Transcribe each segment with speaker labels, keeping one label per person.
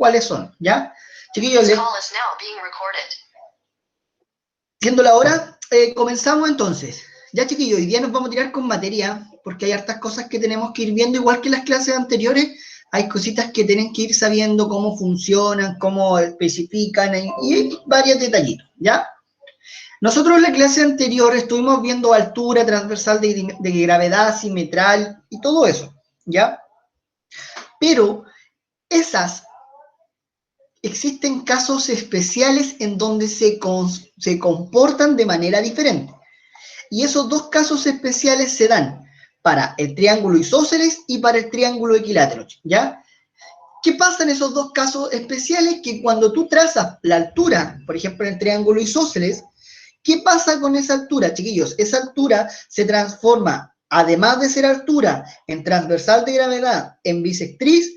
Speaker 1: cuáles son, ¿ya? Chiquillos, siendo la hora, comenzamos entonces. Ya, chiquillos, hoy día nos vamos a tirar con materia, porque hay hartas cosas que tenemos que ir viendo, igual que en las clases anteriores, hay cositas que tienen que ir sabiendo cómo funcionan, cómo especifican, y hay varios detallitos, ¿ya? Nosotros en la clase anterior estuvimos viendo altura, transversal de gravedad, simetral, y todo eso, ¿ya? Pero existen casos especiales en donde se comportan de manera diferente. Y esos dos casos especiales se dan para el triángulo isósceles y para el triángulo equilátero, ¿ya? ¿Qué pasa en esos dos casos especiales? Que cuando tú trazas la altura, por ejemplo, en el triángulo isósceles, ¿qué pasa con esa altura, chiquillos? Esa altura se transforma, además de ser altura, en transversal de gravedad, en bisectriz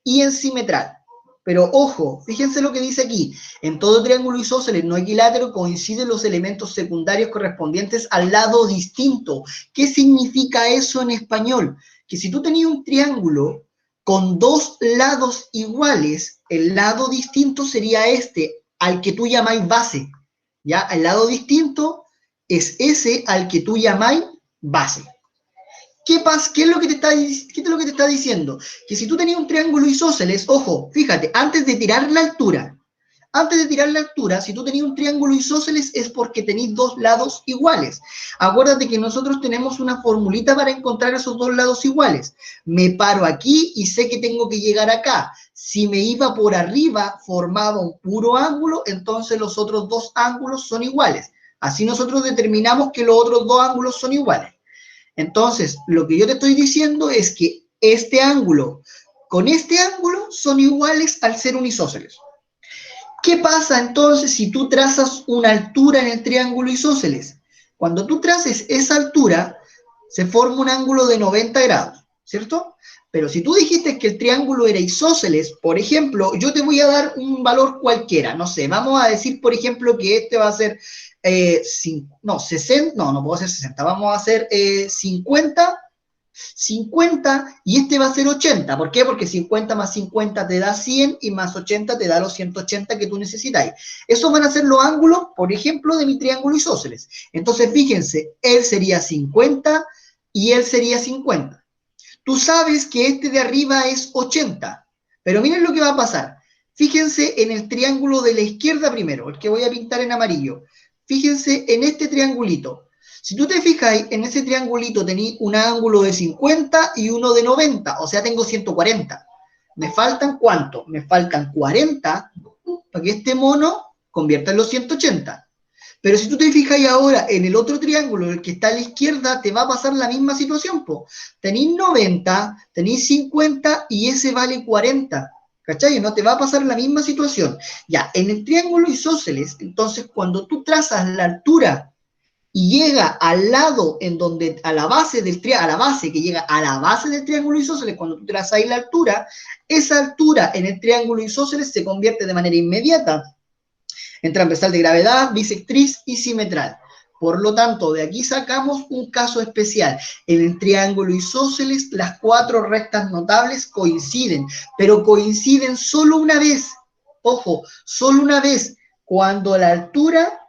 Speaker 1: y en simetral. Pero ojo, fíjense lo que dice aquí. En todo triángulo isósceles no equilátero coinciden los elementos secundarios correspondientes al lado distinto. ¿Qué significa eso en español? Que si tú tenías un triángulo con dos lados iguales, el lado distinto sería este, al que tú llamáis base. ¿Ya? El lado distinto es ese al que tú llamáis base. ¿Qué pasa? ¿Qué es lo que te está diciendo? Que si tú tenías un triángulo isósceles, ojo, fíjate, antes de tirar la altura, si tú tenías un triángulo isósceles es porque tenéis dos lados iguales. Acuérdate que nosotros tenemos una formulita para encontrar esos dos lados iguales. Me paro aquí y sé que tengo que llegar acá. Si me iba por arriba, formaba un puro ángulo, entonces los otros dos ángulos son iguales. Así nosotros determinamos que los otros dos ángulos son iguales. Entonces, lo que yo te estoy diciendo es que este ángulo con este ángulo son iguales al ser un isósceles. ¿Qué pasa entonces si tú trazas una altura en el triángulo isósceles? Cuando tú traces esa altura, se forma un ángulo de 90 grados, ¿cierto? Pero si tú dijiste que el triángulo era isósceles, por ejemplo, yo te voy a dar un valor cualquiera, no sé, vamos a decir, por ejemplo, que este va a ser 60, no puedo hacer 60, vamos a hacer 50 y este va a ser 80. ¿Por qué? Porque 50 más 50 te da 100 y más 80 te da los 180 que tú necesitáis. Esos van a ser los ángulos, por ejemplo, de mi triángulo isósceles. Entonces, fíjense, él sería 50 y él sería 50. Tú sabes que este de arriba es 80, pero miren lo que va a pasar. Fíjense en el triángulo de la izquierda primero, el que voy a pintar en amarillo. Fíjense en este triangulito. Si tú te fijas, en ese triangulito tenéis un ángulo de 50 y uno de 90, o sea, tengo 140. ¿Me faltan cuánto? Me faltan 40 para que este mono convierta en los 180. Pero si tú te fijas ahora en el otro triángulo, el que está a la izquierda, te va a pasar la misma situación, po. Tenéis 90, tenéis 50 y ese vale 40. ¿Cachai? No te va a pasar la misma situación. Ya, en el triángulo isósceles, entonces, cuando tú trazas la altura y llega al lado en donde, a la base del triángulo isósceles, cuando tú trazas ahí la altura, esa altura en el triángulo isósceles se convierte de manera inmediata en transversal de gravedad, bisectriz y simetral. Por lo tanto, de aquí sacamos un caso especial. En el triángulo isósceles, las cuatro rectas notables coinciden, pero coinciden solo una vez. Ojo, solo una vez, cuando la altura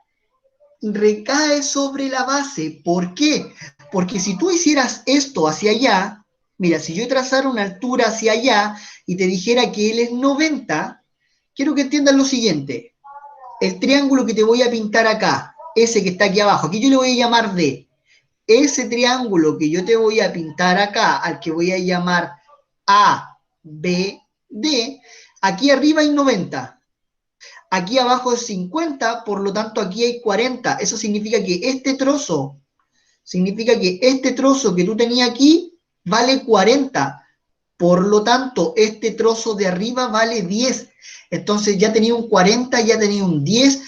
Speaker 1: recae sobre la base. ¿Por qué? Porque si tú hicieras esto hacia allá, mira, si yo trazara una altura hacia allá y te dijera que él es 90, quiero que entiendan lo siguiente. El triángulo que te voy a pintar acá, ese que está aquí abajo, aquí yo le voy a llamar D. Ese triángulo que yo te voy a pintar acá, al que voy a llamar A, B, D, aquí arriba hay 90. Aquí abajo es 50, por lo tanto aquí hay 40. Eso significa que este trozo que tú tenías aquí vale 40. Por lo tanto, este trozo de arriba vale 10. Entonces ya tenía un 40, ya tenía un 10,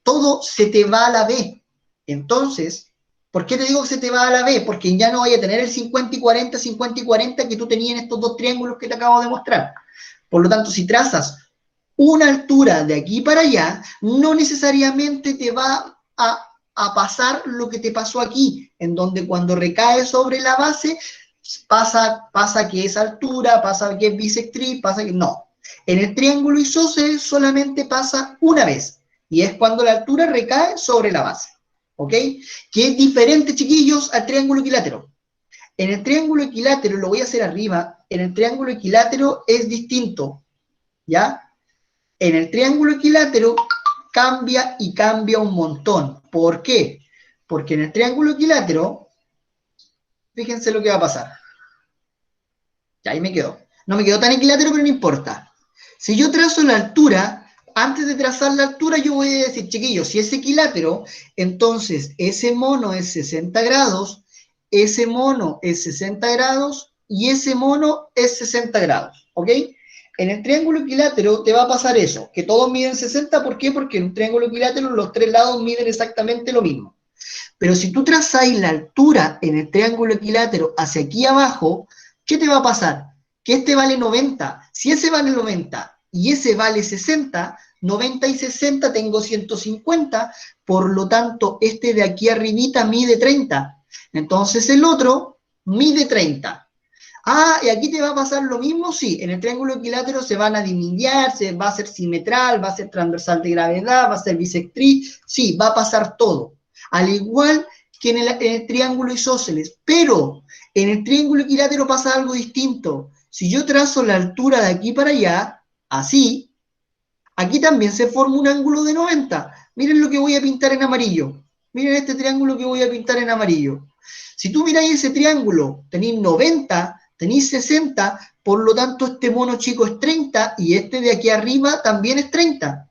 Speaker 1: todo se te va a la B. Entonces, ¿por qué te digo que se te va a la B? Porque ya no vaya a tener el 50 y 40, 50 y 40 que tú tenías en estos dos triángulos que te acabo de mostrar. Por lo tanto, si trazas una altura de aquí para allá, no necesariamente te va a pasar lo que te pasó aquí, en donde cuando recae sobre la base, pasa que es altura, pasa que es bisectriz, pasa que no. En el triángulo isósceles solamente pasa una vez, y es cuando la altura recae sobre la base, ¿ok? Que es diferente, chiquillos, al triángulo equilátero. En el triángulo equilátero, lo voy a hacer arriba, en el triángulo equilátero es distinto, ¿ya? En el triángulo equilátero cambia y cambia un montón. ¿Por qué? Porque en el triángulo equilátero, fíjense lo que va a pasar. Ya ahí me quedó. No me quedó tan equilátero, pero no importa. Si yo trazo la altura, antes de trazar la altura, yo voy a decir, chiquillos, si es equilátero, entonces ese mono es 60 grados, ese mono es 60 grados y ese mono es 60 grados, ¿ok? En el triángulo equilátero te va a pasar eso, que todos miden 60, ¿por qué? Porque en un triángulo equilátero los tres lados miden exactamente lo mismo. Pero si tú trazáis la altura en el triángulo equilátero hacia aquí abajo, ¿qué te va a pasar? Que este vale 90. Si ese vale 90 y ese vale 60, 90 y 60 tengo 150, por lo tanto, este de aquí arribita mide 30. Entonces el otro mide 30. Ah, y aquí te va a pasar lo mismo, sí, en el triángulo equilátero se van a diminuir, se va a ser simetral, va a ser transversal de gravedad, va a ser bisectriz, sí, va a pasar todo. Al igual que en el triángulo isósceles, pero en el triángulo equilátero pasa algo distinto. Si yo trazo la altura de aquí para allá, así, aquí también se forma un ángulo de 90. Miren lo que voy a pintar en amarillo. Miren este triángulo que voy a pintar en amarillo. Si tú miráis ese triángulo, tenéis 90, tenéis 60, por lo tanto este mono chico es 30 y este de aquí arriba también es 30.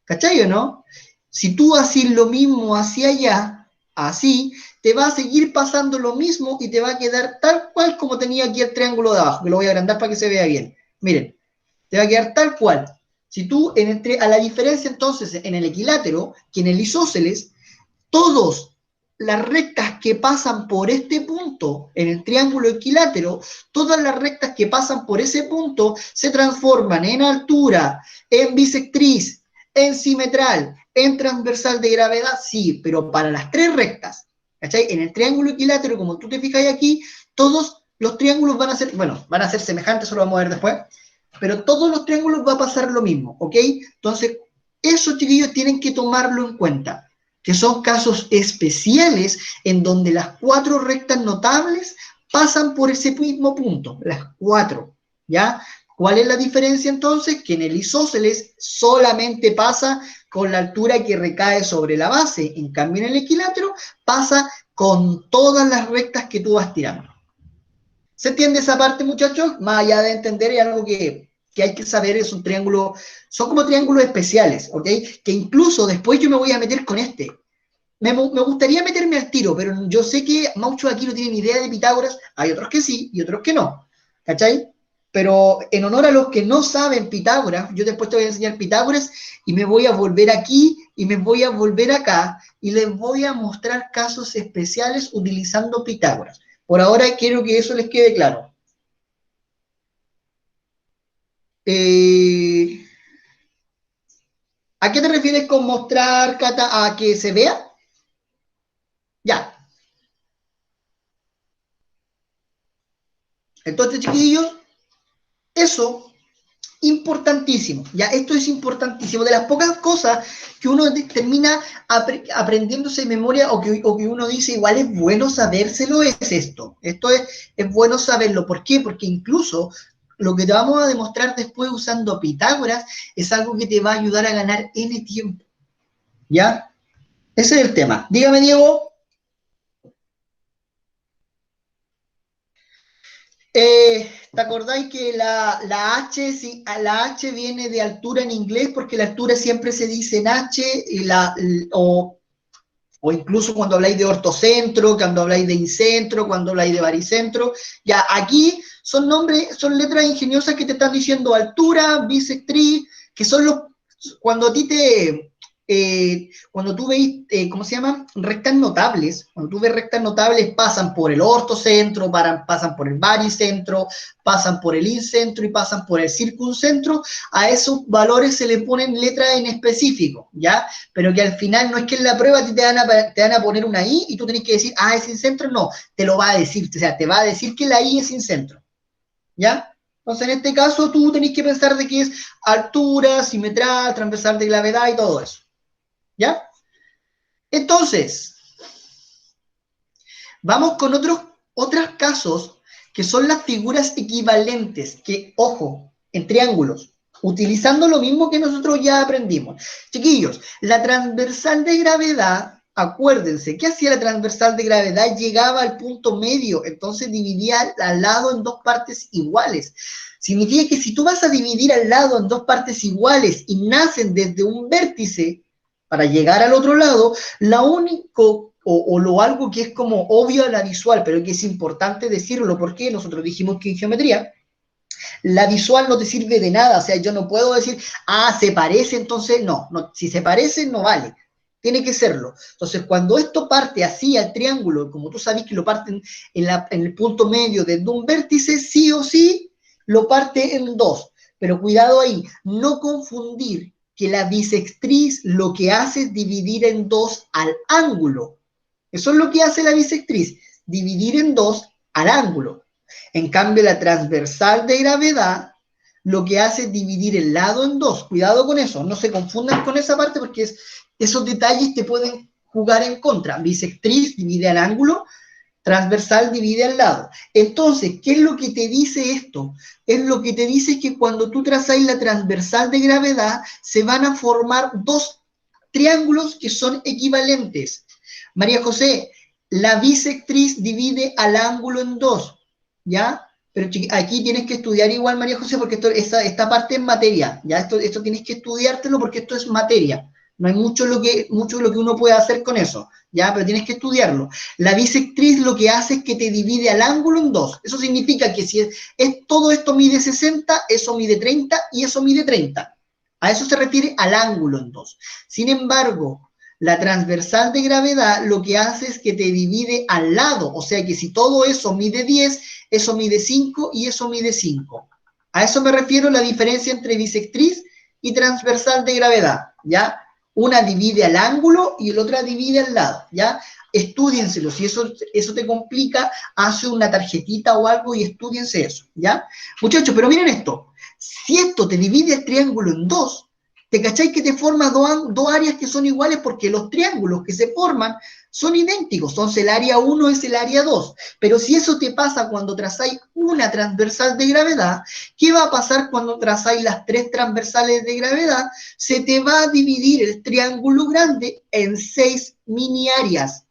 Speaker 1: ¿Cachai o no? Si tú haces lo mismo hacia allá, así, te va a seguir pasando lo mismo y te va a quedar tal cual como tenía aquí el triángulo de abajo, que lo voy a agrandar para que se vea bien. Miren, te va a quedar tal cual. Si tú, a la diferencia entonces en el equilátero, que en el isósceles, todas las rectas que pasan por este punto en el triángulo equilátero, todas las rectas que pasan por ese punto se transforman en altura, en bisectriz, en simetral, en transversal de gravedad, sí, pero para las tres rectas, ¿cachai? En el triángulo equilátero, como tú te fijas aquí, todos los triángulos van a ser, bueno, van a ser semejantes, eso lo vamos a ver después, pero todos los triángulos va a pasar lo mismo, ¿ok? Entonces, eso, chiquillos, tienen que tomarlo en cuenta, que son casos especiales en donde las cuatro rectas notables pasan por ese mismo punto, las cuatro, ¿ya? ¿Cuál es la diferencia entonces? Que en el isósceles solamente pasa con la altura que recae sobre la base, en cambio en el equilátero pasa con todas las rectas que tú vas tirando. ¿Se entiende esa parte, muchachos? Más allá de entender, es algo que hay que saber, es un triángulo, son como triángulos especiales, ¿ok? Que incluso después yo me voy a meter con este. Me gustaría meterme al tiro, pero yo sé que muchos aquí no tienen idea de Pitágoras, hay otros que sí y otros que no, ¿cachai? Pero en honor a los que no saben Pitágoras, yo después te voy a enseñar Pitágoras y me voy a volver aquí y me voy a volver acá y les voy a mostrar casos especiales utilizando Pitágoras. Por ahora quiero que eso les quede claro. Eh, ¿A qué te refieres con mostrar, Cata? ¿A que se vea? Ya. Entonces, chiquillos, eso, importantísimo. Ya, esto es importantísimo. De las pocas cosas que uno termina aprendiéndose de memoria o que uno dice, igual es bueno sabérselo, es esto. Esto es bueno saberlo. ¿Por qué? Porque incluso lo que te vamos a demostrar después usando Pitágoras es algo que te va a ayudar a ganar N tiempo. ¿Ya? Ese es el tema. Dígame, Diego. ¿Te acordáis que la H viene de altura en inglés? Porque la altura siempre se dice en H, o incluso cuando habláis de ortocentro, cuando habláis de incentro, cuando habláis de baricentro. Ya, aquí son nombres, son letras ingeniosas que te están diciendo altura, bisectriz, que son los, cuando a ti cuando tú veis, ¿cómo se llama? Rectas notables, cuando tú ves rectas notables pasan por el ortocentro, pasan por el baricentro, pasan por el incentro y pasan por el circuncentro, a esos valores se le ponen letras en específico, ¿ya? Pero que al final no es que en la prueba te van a poner una I y tú tenés que decir, ah, es incentro, no, te lo va a decir, o sea, te va a decir que la I es incentro, ¿ya? Entonces, en este caso, tú tenés que pensar de qué es altura, simetría, transversal de gravedad y todo eso. ¿Ya? Entonces, vamos con otros casos que son las figuras equivalentes, que, ojo, en triángulos, utilizando lo mismo que nosotros ya aprendimos. Chiquillos, la transversal de gravedad, acuérdense, ¿qué hacía la transversal de gravedad? Llegaba al punto medio, entonces dividía al lado en dos partes iguales. Significa que si tú vas a dividir al lado en dos partes iguales y nacen desde un vértice para llegar al otro lado, la único o lo algo que es como obvio a la visual, pero que es importante decirlo, porque nosotros dijimos que en geometría la visual no te sirve de nada, o sea, yo no puedo decir, ah, se parece, entonces no, si se parece no vale, tiene que serlo. Entonces, cuando esto parte así al triángulo, como tú sabes que lo parten en el punto medio de un vértice, sí o sí lo parte en dos, pero cuidado ahí, no confundir que la bisectriz lo que hace es dividir en dos al ángulo. Eso es lo que hace la bisectriz, dividir en dos al ángulo. En cambio, la transversal de gravedad lo que hace es dividir el lado en dos. Cuidado con eso, no se confundan con esa parte porque esos detalles te pueden jugar en contra. Bisectriz divide al ángulo, transversal divide al lado. Entonces, ¿qué es lo que te dice esto? Es lo que te dice que cuando tú trazáis la transversal de gravedad, se van a formar dos triángulos que son equivalentes. María José, la bisectriz divide al ángulo en dos, ¿ya? Pero aquí tienes que estudiar igual, María José, porque esta parte es materia, ¿ya? Esto tienes que estudiártelo porque esto es materia. No hay mucho lo que uno puede hacer con eso, ¿ya? Pero tienes que estudiarlo. La bisectriz lo que hace es que te divide al ángulo en dos. Eso significa que si todo esto mide 60, eso mide 30 y eso mide 30. A eso se refiere al ángulo en dos. Sin embargo, la transversal de gravedad lo que hace es que te divide al lado, o sea que si todo eso mide 10, eso mide 5 y eso mide 5. A eso me refiero la diferencia entre bisectriz y transversal de gravedad, ¿ya? Una divide al ángulo y la otra divide al lado, ¿ya? Estúdienselo, si eso te complica, hace una tarjetita o algo y estúdiense eso, ¿ya? Muchachos, pero miren esto, si esto te divide el triángulo en dos, ¿te cacháis que te forma dos áreas que son iguales? Porque los triángulos que se forman son idénticos. Entonces el área 1 es el área 2. Pero si eso te pasa cuando trazáis una transversal de gravedad, ¿qué va a pasar cuando trazáis las tres transversales de gravedad? Se te va a dividir el triángulo grande en 6 mini áreas.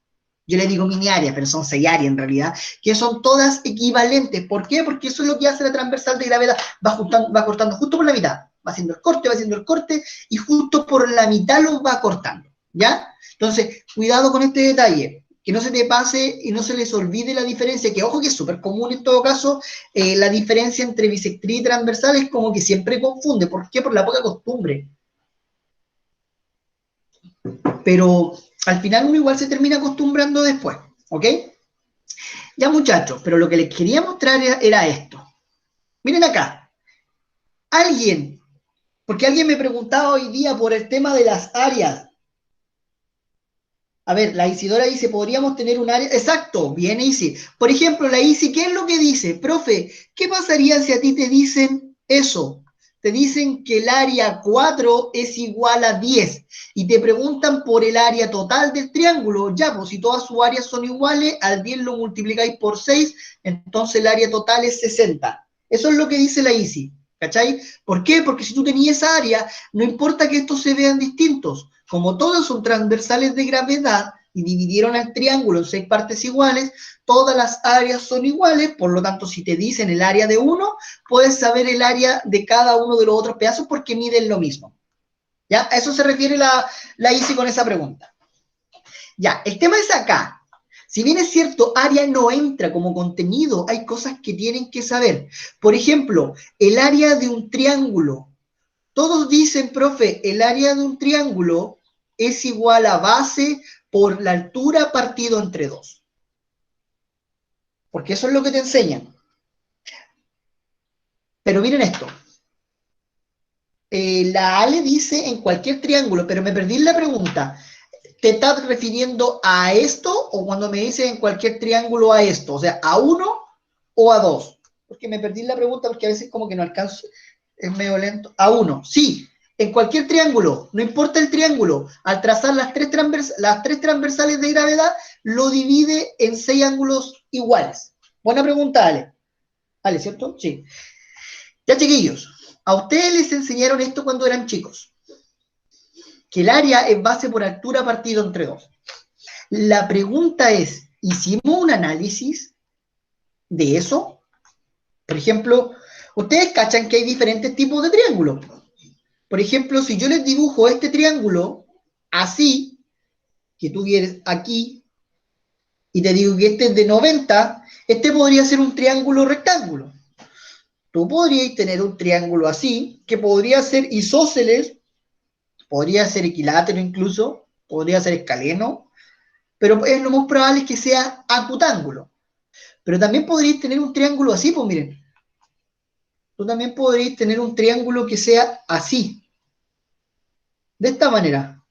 Speaker 1: Yo le digo mini áreas, pero son 6 áreas en realidad, que son todas equivalentes. ¿Por qué? Porque eso es lo que hace la transversal de gravedad. Va cortando justo por la mitad. Va haciendo el corte, y justo por la mitad lo va cortando, ¿ya? Entonces, cuidado con este detalle, que no se te pase y no se les olvide la diferencia, que ojo que es súper común en todo caso, la diferencia entre bisectriz y transversal es como que siempre confunde. ¿Por qué? Por la poca costumbre. Pero al final uno igual se termina acostumbrando después, ¿ok? Ya muchachos, pero lo que les quería mostrar era esto. Miren acá, porque alguien me preguntaba hoy día por el tema de las áreas. A ver, la Isidora dice, ¿podríamos tener un área? Exacto, bien Isi. Por ejemplo, la Isi, ¿qué es lo que dice? Profe, ¿qué pasaría si a ti te dicen eso? Te dicen que el área 4 es igual a 10 y te preguntan por el área total del triángulo. Ya, pues si todas sus áreas son iguales, al 10 lo multiplicáis por 6, entonces el área total es 60. Eso es lo que dice la Isi, ¿cachai? ¿Por qué? Porque si tú tenías esa área, no importa que estos se vean distintos. Como todos son transversales de gravedad y dividieron el triángulo en 6 partes iguales, todas las áreas son iguales, por lo tanto, si te dicen el área de uno, puedes saber el área de cada uno de los otros pedazos porque miden lo mismo. ¿Ya? A eso se refiere la ICI con esa pregunta. Ya, el tema es acá. Si bien es cierto, área no entra como contenido, hay cosas que tienen que saber. Por ejemplo, el área de un triángulo. Todos dicen, profe, el área de un triángulo es igual a base por la altura partido entre 2. Porque eso es lo que te enseñan. Pero miren esto. La Ale dice en cualquier triángulo, pero me perdí la pregunta. ¿Te estás refiriendo a esto o cuando me dice en cualquier triángulo a esto? O sea, ¿a 1 o a 2? porque me perdí la pregunta, porque a veces como que no alcanzo, es medio lento. A1, sí, en cualquier triángulo, no importa el triángulo, al trazar las tres transversales de gravedad, lo divide en 6 ángulos iguales. Buena pregunta, Ale. Ale, ¿cierto? Sí. Ya, chiquillos, a ustedes les enseñaron esto cuando eran chicos, que el área es base por altura partido entre 2. La pregunta es, ¿hicimos un análisis de eso? Por ejemplo, ustedes cachan que hay diferentes tipos de triángulos. Por ejemplo, si yo les dibujo este triángulo así, que tú vienes aquí, y te digo que este es de 90, este podría ser un triángulo rectángulo. Tú podrías tener un triángulo así, que podría ser isósceles, podría ser equilátero incluso, podría ser escaleno, pero es lo más probable es que sea acutángulo. Pero también podríais tener un triángulo así, pues miren. Tú también podríais tener un triángulo que sea así, de esta manera.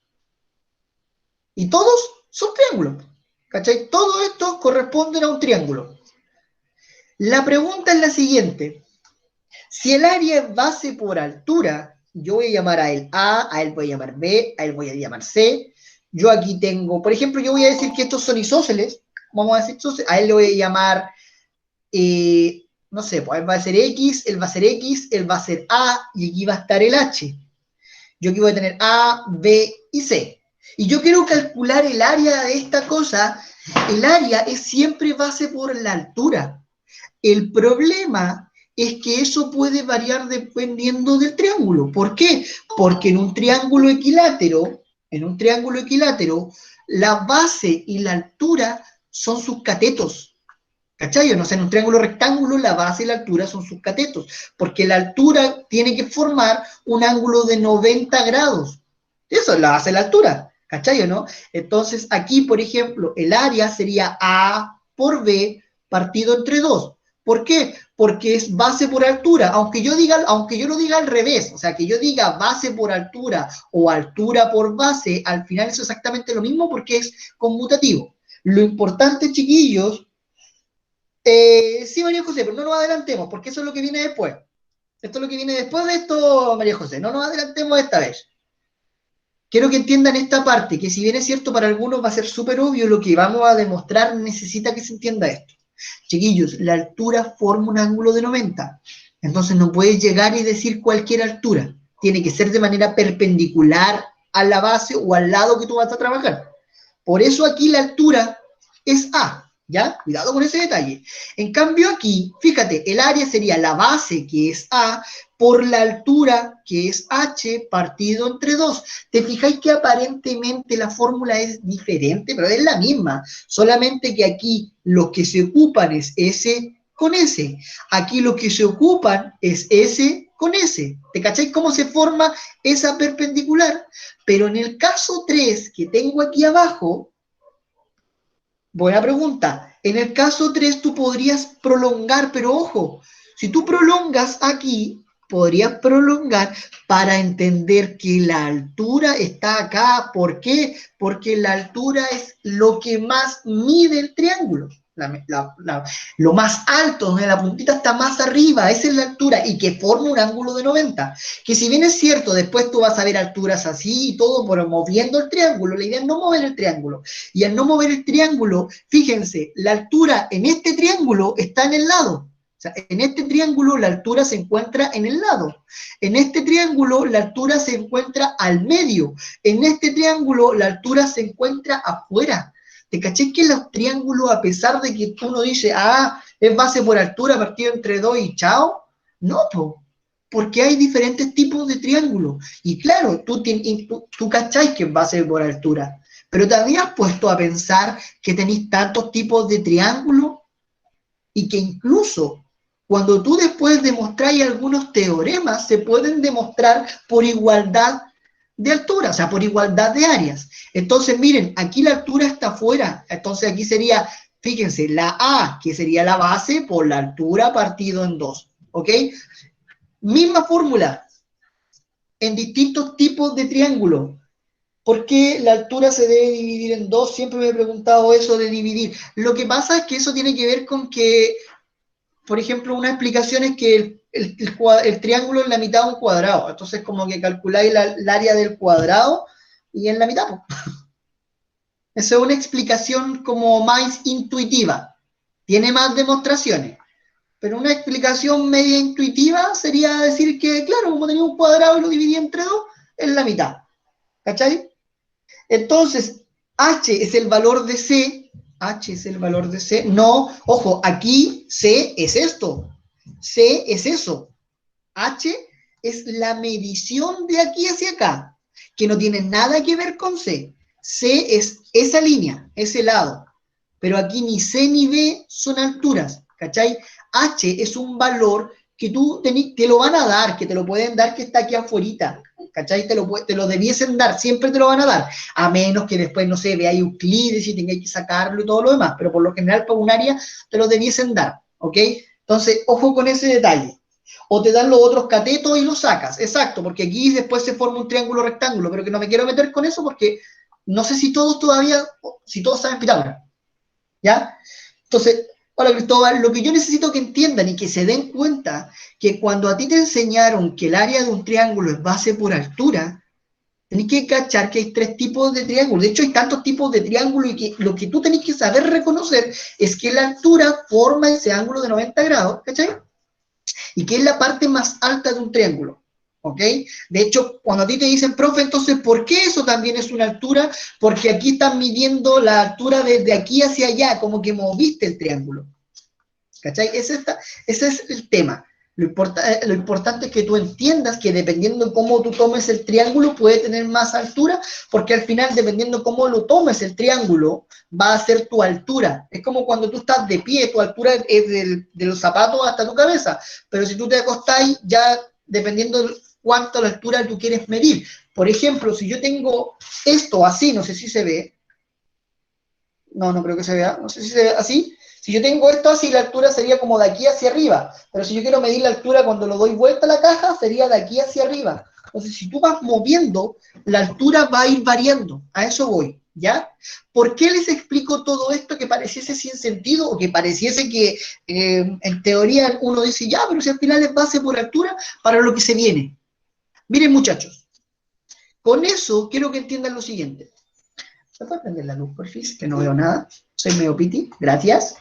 Speaker 1: Y todos son triángulos. ¿Cachai? Todo esto corresponde a un triángulo. La pregunta es la siguiente. Si el área es base por altura, yo voy a llamar a él a él voy a llamar B, a él voy a llamar C. Yo aquí tengo, por ejemplo, yo voy a decir que estos son isósceles. Vamos a decir isósceles. A él le voy a llamar, no sé, pues él va a ser X, él va a ser X, él va a ser A, y aquí va a estar el H. Yo aquí voy a tener A, B y C. Y yo quiero calcular el área de esta cosa. El área es siempre base por la altura. El problema es que eso puede variar dependiendo del triángulo. ¿Por qué? Porque en un triángulo equilátero, la base y la altura son sus catetos. ¿Cachai? No sé, en un triángulo rectángulo la base y la altura son sus catetos, porque la altura tiene que formar un ángulo de 90 grados. Eso es la base y la altura, ¿cachai o no? Entonces aquí, por ejemplo, el área sería A por B partido entre 2. ¿Por qué? Porque es base por altura, aunque yo lo diga al revés, o sea, que yo diga base por altura o altura por base, al final es exactamente lo mismo porque es conmutativo. Lo importante, chiquillos, sí, María José, pero no nos adelantemos, porque eso es lo que viene después. Esto es lo que viene después de esto, María José. No nos adelantemos esta vez. Quiero que entiendan esta parte, que si bien es cierto para algunos va a ser súper obvio, lo que vamos a demostrar necesita que se entienda esto. Chiquillos, la altura forma un ángulo de 90. Entonces no puedes llegar y decir cualquier altura. Tiene que ser de manera perpendicular a la base o al lado que tú vas a trabajar. Por eso aquí la altura es A. ¿Ya? Cuidado con ese detalle. En cambio aquí, fíjate, el área sería la base, que es A, por la altura, que es H, partido entre 2. ¿Te fijáis que aparentemente la fórmula es diferente? Pero es la misma, solamente que aquí lo que se ocupan es S con S. Aquí lo que se ocupan es S con S. ¿Te cacháis cómo se forma esa perpendicular? Pero en el caso 3, que tengo aquí abajo, buena pregunta. En el caso 3 tú podrías prolongar, pero ojo, si tú prolongas aquí, podrías prolongar para entender que la altura está acá. ¿Por qué? Porque la altura es lo que más mide el triángulo. Lo más alto, donde la puntita está más arriba, esa es la altura, y que forma un ángulo de 90. Que si bien es cierto, después tú vas a ver alturas así y todo, pero moviendo el triángulo, la idea es no mover el triángulo. Y al no mover el triángulo, fíjense, la altura en este triángulo está en el lado. O sea, en este triángulo la altura se encuentra en el lado. En este triángulo la altura se encuentra al medio. En este triángulo la altura se encuentra afuera. ¿Te caché que los triángulos, a pesar de que uno dice, es base por altura partido entre 2 y chao? No, porque hay diferentes tipos de triángulos. Y claro, tú cacháis que es base por altura. Pero te habías puesto a pensar que tenéis tantos tipos de triángulos y que incluso cuando tú después demostráis algunos teoremas, se pueden demostrar por igualdad de altura, o sea, por igualdad de áreas. Entonces, miren, aquí la altura está afuera. Entonces, aquí sería, fíjense, la A, que sería la base, por la altura partido en 2. ¿Ok? Misma fórmula en distintos tipos de triángulos. ¿Por qué la altura se debe dividir en 2? Siempre me he preguntado eso de dividir. Lo que pasa es que eso tiene que ver con que por ejemplo, una explicación es que el triángulo es la mitad de un cuadrado. Entonces, como que calculáis el área del cuadrado y en la mitad, pues. Esa es una explicación como más intuitiva. Tiene más demostraciones. Pero una explicación media intuitiva sería decir que, claro, como tenía un cuadrado y lo dividí entre dos, es la mitad. ¿Cachai? Entonces, H es el valor de C. H es el valor de C. No, ojo, aquí C es esto. C es eso. H es la medición de aquí hacia acá, que no tiene nada que ver con C. C es esa línea, ese lado. Pero aquí ni C ni B son alturas, ¿cachai? H es un valor que te lo van a dar, que te lo pueden dar, que está aquí afuera, ¿cachai? Te lo debiesen dar, siempre te lo van a dar, a menos que después, no sé, veáis Euclides y tengáis que sacarlo y todo lo demás, pero por lo general para un área te lo debiesen dar, ¿ok? Entonces, ojo con ese detalle. O te dan los otros catetos y los sacas, exacto, porque aquí después se forma un triángulo rectángulo, pero que no me quiero meter con eso porque no sé si todos todavía, si todos saben Pitágoras, ¿ya? Entonces, hola Cristóbal, lo que yo necesito que entiendan y que se den cuenta que cuando a ti te enseñaron que el área de un triángulo es base por altura, tenés que cachar que hay tres tipos de triángulos. De hecho, hay tantos tipos de triángulos y que lo que tú tenés que saber reconocer es que la altura forma ese ángulo de 90 grados, ¿cachai? Y que es la parte más alta de un triángulo. ¿Ok? De hecho, cuando a ti te dicen, profe, entonces, ¿por qué eso también es una altura? Porque aquí están midiendo la altura desde aquí hacia allá, como que moviste el triángulo. ¿Cachai? Ese es el tema. Lo importante es que tú entiendas que dependiendo de cómo tú tomes el triángulo puede tener más altura, porque al final, dependiendo de cómo lo tomes el triángulo, va a ser tu altura. Es como cuando tú estás de pie, tu altura es de los zapatos hasta tu cabeza, pero si tú te acostás, ya dependiendo de cuánto la altura tú quieres medir. Por ejemplo, si yo tengo esto así, no sé si se ve, no creo que se vea, no sé si se ve así. Si yo tengo esto así, la altura sería como de aquí hacia arriba, pero si yo quiero medir la altura cuando lo doy vuelta a la caja, sería de aquí hacia arriba. Entonces, si tú vas moviendo, la altura va a ir variando, a eso voy, ¿ya? ¿Por qué les explico todo esto que pareciese sin sentido o que pareciese que en teoría uno dice, ya, pero si al final es base por altura para lo que se viene? Miren muchachos, con eso quiero que entiendan lo siguiente. ¿Se puede prender la luz, porfis? Que no veo nada. Soy medio piti. Gracias.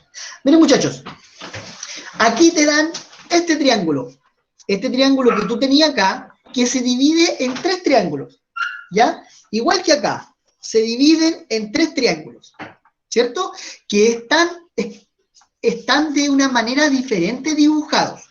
Speaker 1: Miren, muchachos. Aquí te dan este triángulo. Este triángulo que tú tenías acá, que se divide en tres triángulos. ¿Ya? Igual que acá. Se dividen en tres triángulos. ¿Cierto? Que están de una manera diferente dibujados.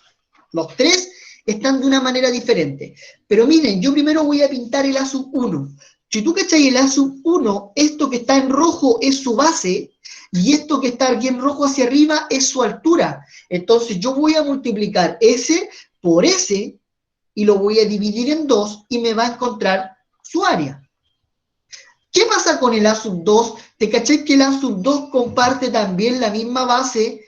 Speaker 1: Los tres están de una manera diferente. Pero miren, yo primero voy a pintar el A sub 1. Si tú cachai el A sub 1, esto que está en rojo es su base, y esto que está aquí en rojo hacia arriba es su altura. Entonces yo voy a multiplicar ese por ese, y lo voy a dividir en dos, y me va a encontrar su área. ¿Qué pasa con el A sub 2? ¿Te cachai que el A sub 2 comparte también la misma base?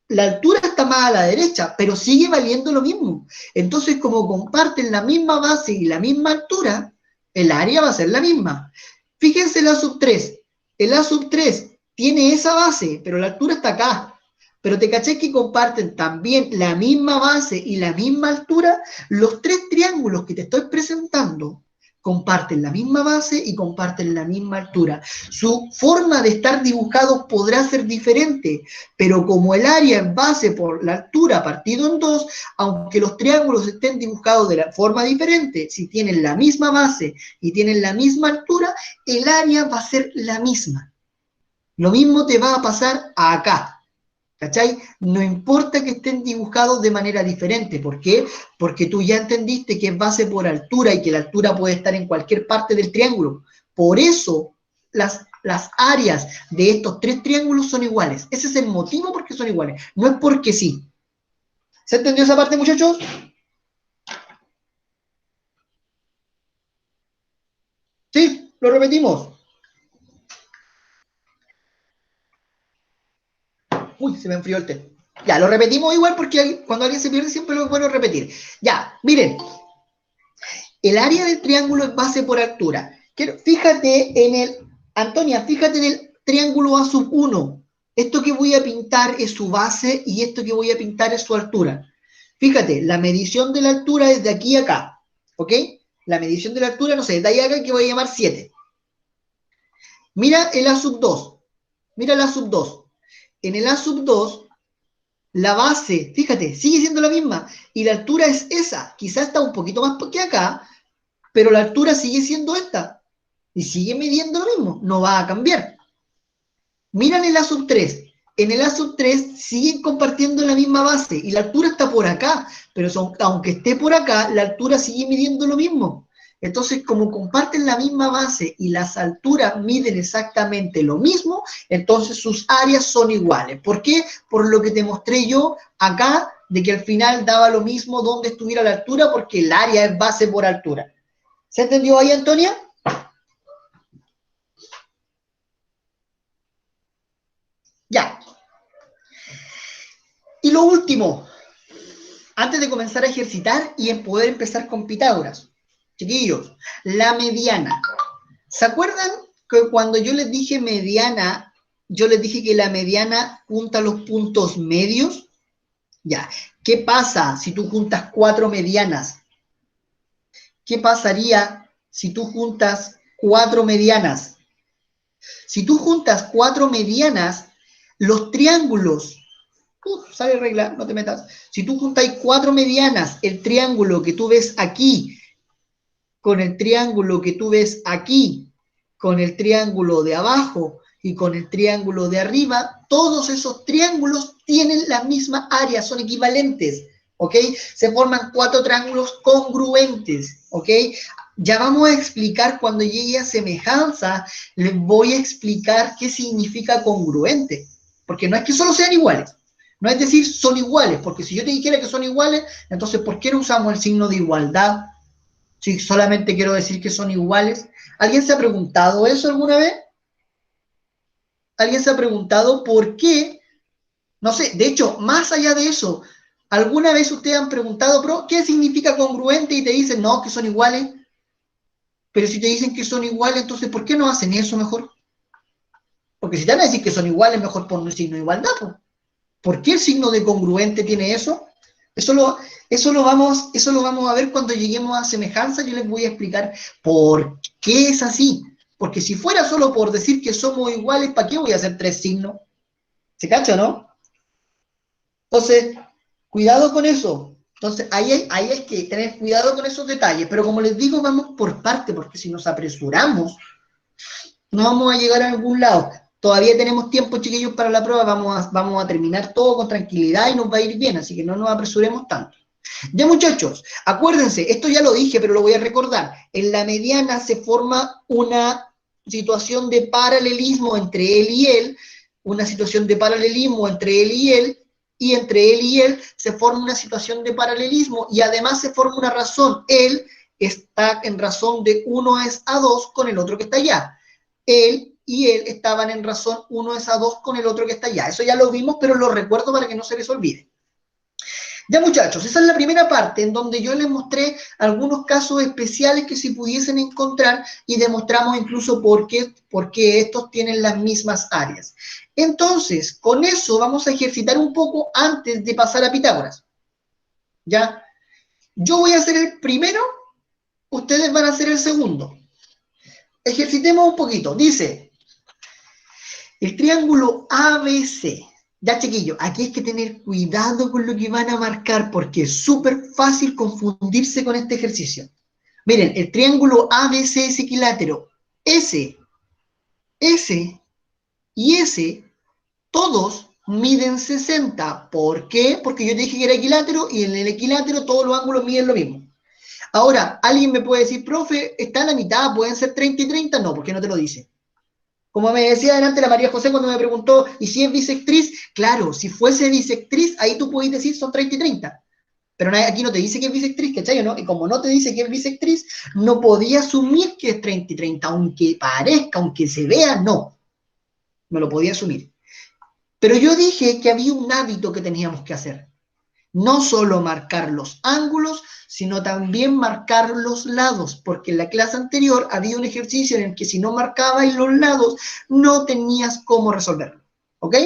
Speaker 1: La altura está más a la derecha, pero sigue valiendo lo mismo. Entonces, como comparten la misma base y la misma altura, el área va a ser la misma. Fíjense el A sub 3. El A sub 3 tiene esa base, pero la altura está acá. Pero te caché que comparten también la misma base y la misma altura. Los tres triángulos que te estoy presentando comparten la misma base y comparten la misma altura. Su forma de estar dibujados podrá ser diferente, pero como el área es base por la altura partido en dos, aunque los triángulos estén dibujados de la forma diferente, si tienen la misma base y tienen la misma altura, el área va a ser la misma. Lo mismo te va a pasar acá. ¿Cachai? No importa que estén dibujados de manera diferente. ¿Por qué? Porque tú ya entendiste que es base por altura y que la altura puede estar en cualquier parte del triángulo. Por eso las áreas de estos tres triángulos son iguales. Ese es el motivo por qué son iguales. No es porque sí. ¿Se entendió esa parte, muchachos? Sí, lo repetimos. Uy, se me enfrió el té. Ya, lo repetimos igual porque cuando alguien se pierde siempre lo es bueno repetir. Ya, miren, el área del triángulo es base por altura. Fíjate en el, Antonia, fíjate en el triángulo A sub 1. Esto que voy a pintar es su base y esto que voy a pintar es su altura. Fíjate, la medición de la altura es de aquí a acá, ¿ok? La medición de la altura, no sé, de ahí a acá que voy a llamar 7. Mira el A sub 2. Mira el A sub 2. En el A sub 2, la base, fíjate, sigue siendo la misma. Y la altura es esa. Quizás está un poquito más que acá, pero la altura sigue siendo esta. Y sigue midiendo lo mismo. No va a cambiar. Mira en el A sub 3. En el A sub 3 siguen compartiendo la misma base. Y la altura está por acá. Pero aunque esté por acá, la altura sigue midiendo lo mismo. Entonces, como comparten la misma base y las alturas miden exactamente lo mismo, entonces sus áreas son iguales. ¿Por qué? Por lo que te mostré yo acá, de que al final daba lo mismo donde estuviera la altura, porque el área es base por altura. ¿Se entendió ahí, Antonia? Ya. Y lo último, antes de comenzar a ejercitar y en poder empezar con Pitágoras. Chiquillos, la mediana. ¿Se acuerdan que cuando yo les dije mediana, yo les dije que la mediana junta los puntos medios? Ya. ¿Qué pasa si tú juntas 4 medianas? ¿Qué pasaría si tú juntas 4 medianas? Si tú juntas 4 medianas, los triángulos, sale regla, no te metas. Si tú juntas 4 medianas, el triángulo que tú ves aquí, con el triángulo que tú ves aquí, con el triángulo de abajo y con el triángulo de arriba, todos esos triángulos tienen la misma área, son equivalentes, ¿ok? Se forman 4 triángulos congruentes, ¿ok? Ya vamos a explicar cuando llegue a semejanza, les voy a explicar qué significa congruente, porque no es que solo sean iguales, no es decir son iguales, porque si yo te dijera que son iguales, entonces ¿por qué no usamos el signo de igualdad? Si solamente quiero decir que son iguales. ¿Alguien se ha preguntado eso alguna vez? ¿Alguien se ha preguntado por qué? No sé, de hecho, más allá de eso, ¿alguna vez ustedes han preguntado, pero qué significa congruente? Y te dicen, no, que son iguales. Pero si te dicen que son iguales, entonces, ¿por qué no hacen eso mejor? Porque si te van a decir que son iguales, mejor pon un signo de igualdad. ¿Pues? ¿Por qué el signo de congruente tiene eso? Eso lo vamos a ver cuando lleguemos a semejanza. Yo les voy a explicar por qué es así. Porque si fuera solo por decir que somos iguales, ¿para qué voy a hacer 3 signos? ¿Se cacha, no? Entonces, cuidado con eso. Entonces, ahí hay que tener cuidado con esos detalles. Pero como les digo, vamos por parte, porque si nos apresuramos, no vamos a llegar a algún lado. Todavía tenemos tiempo, chiquillos, para la prueba. Vamos a terminar todo con tranquilidad y nos va a ir bien, así que no nos apresuremos tanto. Ya, muchachos, acuérdense, esto ya lo dije, pero lo voy a recordar. En la mediana se forma una situación de paralelismo entre él y él, una situación de paralelismo entre él y entre él y él se forma una situación de paralelismo, y además se forma una razón. Él está en razón de 1 es a 2 con el otro que está allá. Él y él estaban en razón 1 es a 2 con el otro que está allá. Eso ya lo vimos, pero lo recuerdo para que no se les olvide. Ya, muchachos, esa es la primera parte en donde yo les mostré algunos casos especiales que se pudiesen encontrar y demostramos incluso por qué estos tienen las mismas áreas. Entonces, con eso vamos a ejercitar un poco antes de pasar a Pitágoras. ¿Ya? Yo voy a ser el primero, ustedes van a ser el segundo. Ejercitemos un poquito. Dice, el triángulo ABC. Ya, chiquillos, aquí hay que tener cuidado con lo que van a marcar porque es súper fácil confundirse con este ejercicio. Miren, el triángulo ABC es equilátero. S y S, todos miden 60. ¿Por qué? Porque yo te dije que era equilátero y en el equilátero todos los ángulos miden lo mismo. Ahora, alguien me puede decir, profe, está a la mitad, ¿pueden ser 30 y 30? No, ¿por qué no te lo dice? Como me decía adelante la María José cuando me preguntó, ¿y si es bisectriz? Claro, si fuese bisectriz, ahí tú puedes decir son 30 y 30. Pero aquí no te dice que es bisectriz, ¿cachai? ¿No? Y como no te dice que es bisectriz, no podía asumir que es 30 y 30, aunque parezca, aunque se vea, no. No lo podía asumir. Pero yo dije que había un hábito que teníamos que hacer. No solo marcar los ángulos, sino también marcar los lados, porque en la clase anterior había un ejercicio en el que si no marcabas los lados, no tenías cómo resolverlo. ¿Ok?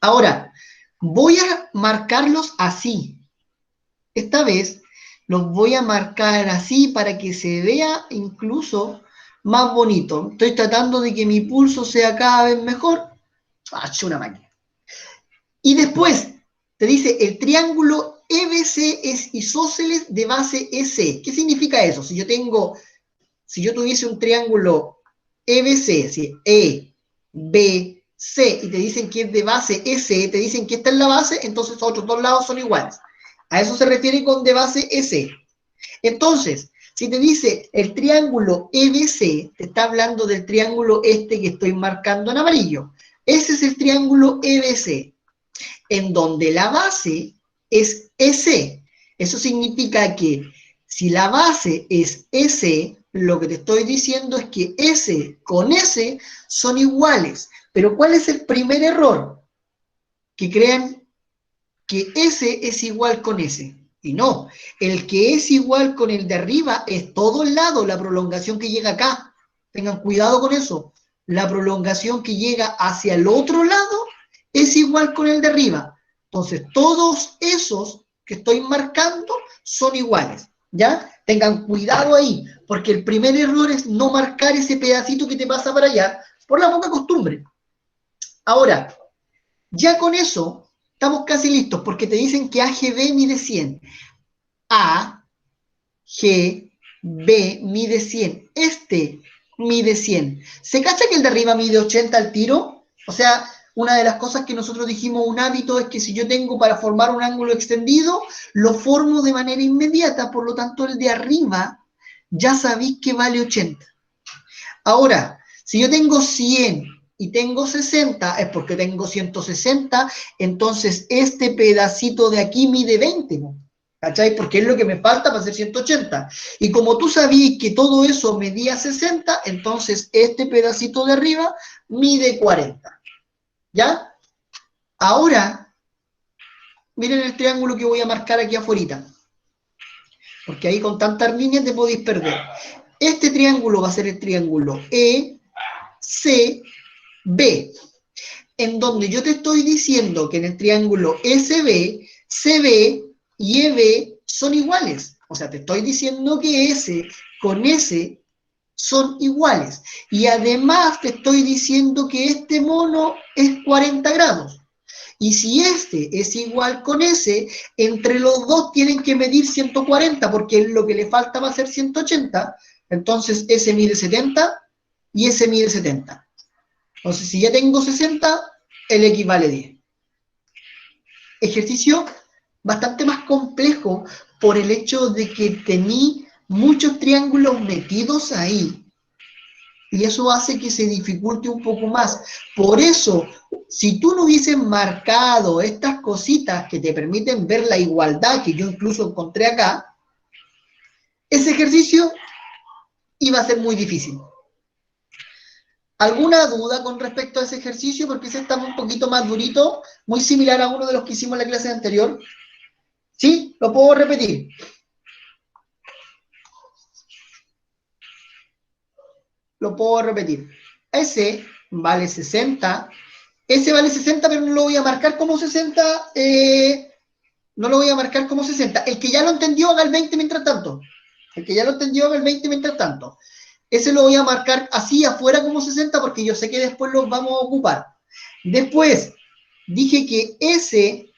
Speaker 1: Ahora, voy a marcarlos así. Esta vez los voy a marcar así para que se vea incluso más bonito. Estoy tratando de que mi pulso sea cada vez mejor. ¡Ah, una máquina! Y después te dice el triángulo EBC es isósceles de base EC. ¿Qué significa eso? Si yo tuviese un triángulo EBC, ¿sí? E, B, C, y te dicen que es de base EC, te dicen que esta es la base, entonces los otros dos lados son iguales. A eso se refiere con de base EC. Entonces, si te dice el triángulo EBC, te está hablando del triángulo este que estoy marcando en amarillo. Ese es el triángulo EBC, en donde la base es EC. Eso significa que si la base es EC, lo que te estoy diciendo es que S con S son iguales. Pero ¿cuál es el primer error? Que crean que S es igual con S. Y no, el que es igual con el de arriba es todo el lado, la prolongación que llega acá. Tengan cuidado con eso. La prolongación que llega hacia el otro lado es igual con el de arriba. Entonces, todos esos que estoy marcando son iguales, ¿ya? Tengan cuidado ahí, porque el primer error es no marcar ese pedacito que te pasa para allá, por la poca costumbre. Ahora, ya con eso, estamos casi listos, porque te dicen que AGB mide 100. A, G, B mide 100. Este mide 100. ¿Se cacha que el de arriba mide 80 al tiro? O sea, una de las cosas que nosotros dijimos, un hábito, es que si yo tengo para formar un ángulo extendido, lo formo de manera inmediata, por lo tanto el de arriba ya sabéis que vale 80. Ahora, si yo tengo 100 y tengo 60, es porque tengo 160, entonces este pedacito de aquí mide 20, ¿no? ¿Cachai? Porque es lo que me falta para hacer 180. Y como tú sabías que todo eso medía 60, entonces este pedacito de arriba mide 40. ¿Ya? Ahora, miren el triángulo que voy a marcar aquí afuera. Porque ahí con tantas líneas te podéis perder. Este triángulo va a ser el triángulo ECB, en donde yo te estoy diciendo que en el triángulo SB, CB y EB son iguales. O sea, te estoy diciendo que S con S son iguales. Y además te estoy diciendo que este mono es 40 grados. Y si este es igual con S, entre los dos tienen que medir 140, porque lo que le falta va a ser 180. Entonces S mide 70 y S mide 70. Entonces, si ya tengo 60, el X vale 10. Ejercicio bastante más complejo por el hecho de que tení muchos triángulos metidos ahí. Y eso hace que se dificulte un poco más. Por eso, si tú no hubieses marcado estas cositas que te permiten ver la igualdad que yo incluso encontré acá, ese ejercicio iba a ser muy difícil. ¿Alguna duda con respecto a ese ejercicio? Porque ese está un poquito más durito, muy similar a uno de los que hicimos en la clase anterior. ¿Sí? ¿Lo puedo repetir? Lo puedo repetir. Ese vale 60. Ese vale 60, pero no lo voy a marcar como 60. No lo voy a marcar como 60. El que ya lo entendió, haga el 20 mientras tanto. El que ya lo entendió, haga el 20 mientras tanto. Ese lo voy a marcar así afuera como 60 porque yo sé que después los vamos a ocupar. Después, dije que ese,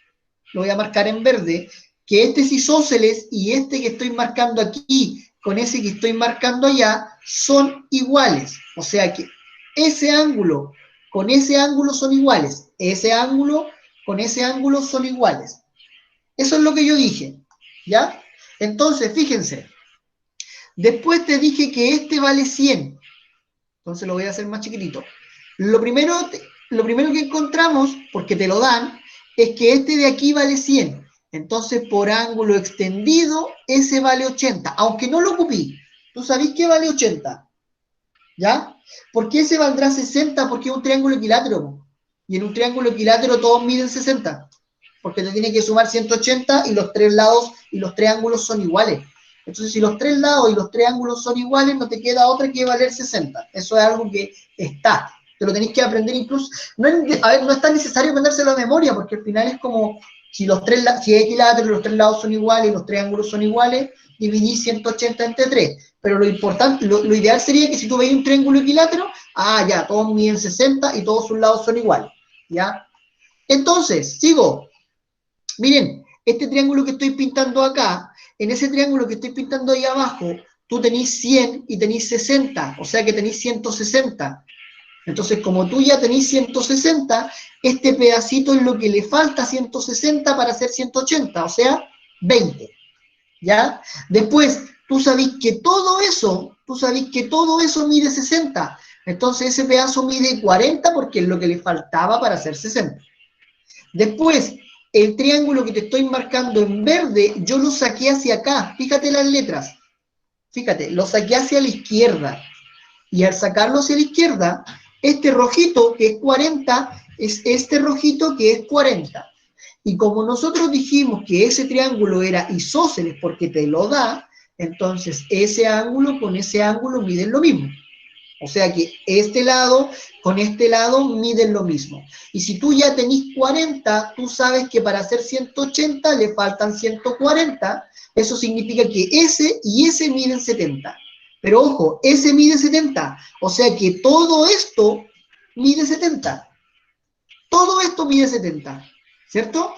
Speaker 1: lo voy a marcar en verde, que este es isósceles y este que estoy marcando aquí con ese que estoy marcando allá son iguales. O sea que ese ángulo con ese ángulo son iguales. Ese ángulo con ese ángulo son iguales. Eso es lo que yo dije, ¿ya? Entonces, fíjense. Después te dije que este vale 100. Entonces lo voy a hacer más chiquitito. Lo primero que encontramos, porque te lo dan, es que este de aquí vale 100. Entonces, por ángulo extendido, ese vale 80. Aunque no lo ocupé, tú sabés que vale 80. ¿Ya? ¿Por qué ese valdrá 60? Porque es un triángulo equilátero. Y en un triángulo equilátero todos miden 60. Porque te tiene que sumar 180 y los tres lados y los tres ángulos son iguales. Entonces, si los tres lados y los tres ángulos son iguales, no te queda otra que valer 60. Eso es algo que está. te lo tenéis que aprender incluso. No es, a ver, no es tan necesario aprendérselo de memoria, porque al final es como, si si es equilátero, los tres lados son iguales, los tres ángulos son iguales, dividí 180 entre 3. Pero lo importante, lo ideal sería que si tú veis un triángulo equilátero, ya, todos miden 60 y todos sus lados son iguales, ¿ya? Entonces, sigo. Miren, este triángulo que estoy pintando acá, en ese triángulo que estoy pintando ahí abajo, tú tenés 100 y tenés 60, o sea que tenés 160. Entonces, como tú ya tenés 160, este pedacito es lo que le falta 160 para hacer 180, o sea, 20. ¿Ya? Después, tú sabés que todo eso mide 60. Entonces, ese pedazo mide 40 porque es lo que le faltaba para hacer 60. Después, el triángulo que te estoy marcando en verde, yo lo saqué hacia acá. Fíjate las letras. Fíjate, lo saqué hacia la izquierda. Y al sacarlo hacia la izquierda, este rojito que es 40 es este rojito que es 40. Y como nosotros dijimos que ese triángulo era isósceles porque te lo da, entonces ese ángulo con ese ángulo miden lo mismo. O sea que este lado con este lado miden lo mismo. Y si tú ya tenés 40, tú sabes que para hacer 180 le faltan 140. Eso significa que ese y ese miden 70. Pero ojo, ese mide 70. O sea que todo esto mide 70. Todo esto mide 70. ¿Cierto?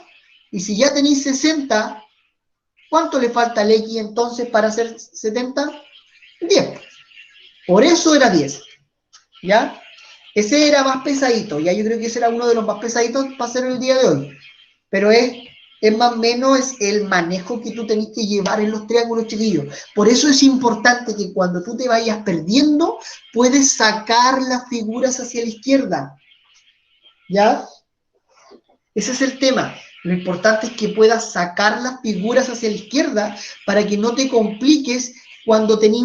Speaker 1: Y si ya tenéis 60, ¿cuánto le falta al X entonces para hacer 70? 10. Por eso era 10. ¿Ya? Ese era más pesadito, ya yo creo que ese era uno de los más pesaditos para hacer el día de hoy. Pero es más o menos es el manejo que tú tenés que llevar en los triángulos, chiquillos. Por eso es importante que cuando tú te vayas perdiendo, puedes sacar las figuras hacia la izquierda. ¿Ya? Ese es el tema. Lo importante es que puedas sacar las figuras hacia la izquierda para que no te compliques cuando tenés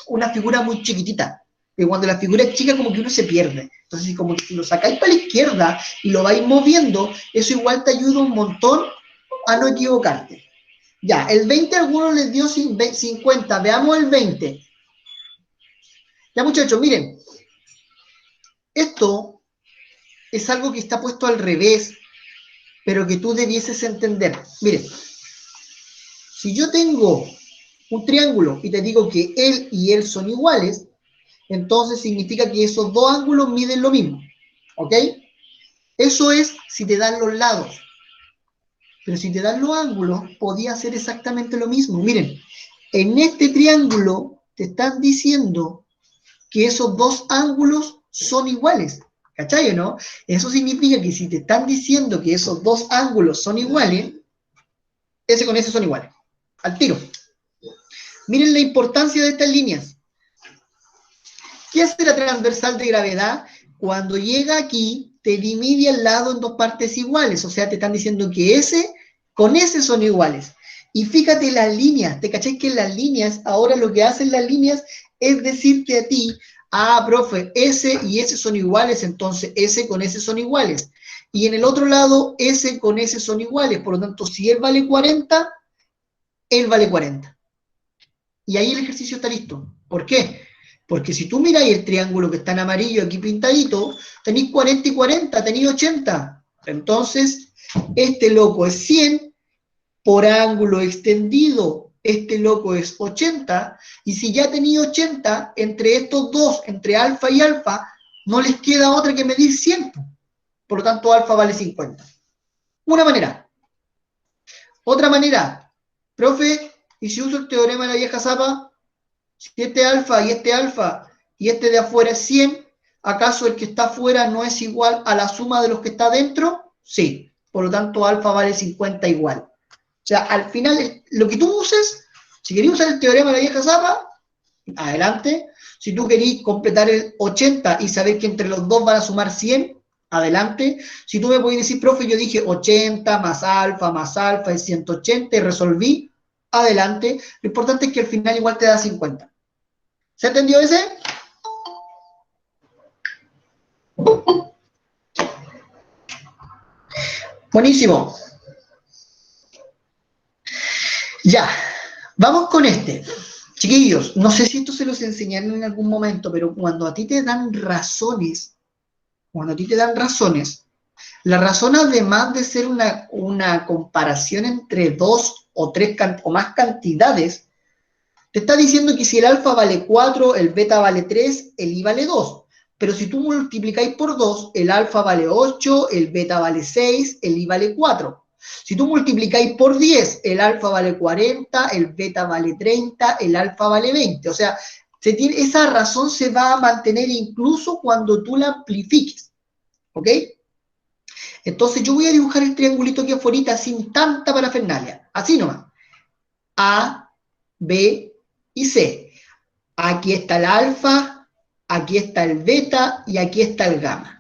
Speaker 1: una figura muy chiquitita. Porque cuando la figura es chica, como que uno se pierde. Entonces, como que si lo sacáis para la izquierda y lo vais moviendo, eso igual te ayuda un montón a no equivocarte. Ya, el 20 a algunos les dio 50. Veamos el 20. Ya, muchachos, miren. Esto es algo que está puesto al revés, pero que tú debieses entender. Miren, si yo tengo un triángulo y te digo que él y él son iguales, entonces significa que esos dos ángulos miden lo mismo, ¿ok? Eso es si te dan los lados. Pero si te dan los ángulos, podía hacer exactamente lo mismo. Miren, en este triángulo te están diciendo que esos dos ángulos son iguales. ¿Cachai o no? Eso significa que si te están diciendo que esos dos ángulos son iguales, ese con ese son iguales. Al tiro. Miren la importancia de estas líneas. ¿Qué hace la transversal de gravedad? Cuando llega aquí, te divide el lado en dos partes iguales. O sea, te están diciendo que ese con ese son iguales. Y fíjate las líneas. ¿Te cachai que las líneas, ahora lo que hacen las líneas es decirte a ti, profe, ese y ese son iguales, entonces ese con ese son iguales. Y en el otro lado, ese con ese son iguales. Por lo tanto, si él vale 40, él vale 40. Y ahí el ejercicio está listo. ¿Por qué? Porque si tú miráis el triángulo que está en amarillo aquí pintadito, tenéis 40 y 40, tenéis 80. Entonces, este loco es 100 por ángulo extendido. Este loco es 80. Y si ya tenéis 80, entre estos dos, entre alfa y alfa, no les queda otra que medir 100. Por lo tanto, alfa vale 50. Una manera. Otra manera. Profe, ¿y si uso el teorema de la vieja zapa? Si este alfa y este de afuera es 100, ¿acaso el que está afuera no es igual a la suma de los que está dentro? Sí. Por lo tanto, alfa vale 50 igual. O sea, al final, lo que tú uses, si querías usar el teorema de la vieja zapa, adelante. Si tú querías completar el 80 y saber que entre los dos van a sumar 100, adelante. Si tú me puedes decir, profe, yo dije 80 más alfa es 180 y resolví, adelante. Lo importante es que al final igual te da 50. ¿Se entendió ese? Buenísimo. Ya, vamos con este. Chiquillos, no sé si esto se los enseñaron en algún momento, pero cuando a ti te dan razones cuando a ti te dan razones, la razón, además de ser una comparación entre dos o tres o más cantidades, te está diciendo que si el alfa vale 4, el beta vale 3, el i vale 2. Pero si tú multiplicáis por 2, el alfa vale 8, el beta vale 6, el i vale 4. Si tú multiplicáis por 10, el alfa vale 40, el beta vale 30, el alfa vale 20. O sea, esa razón se va a mantener incluso cuando tú la amplifiques. ¿Ok? Entonces yo voy a dibujar el triangulito aquí afuera sin tanta parafernalia. Así nomás. A, B y C. Aquí está el alfa, aquí está el beta y aquí está el gamma.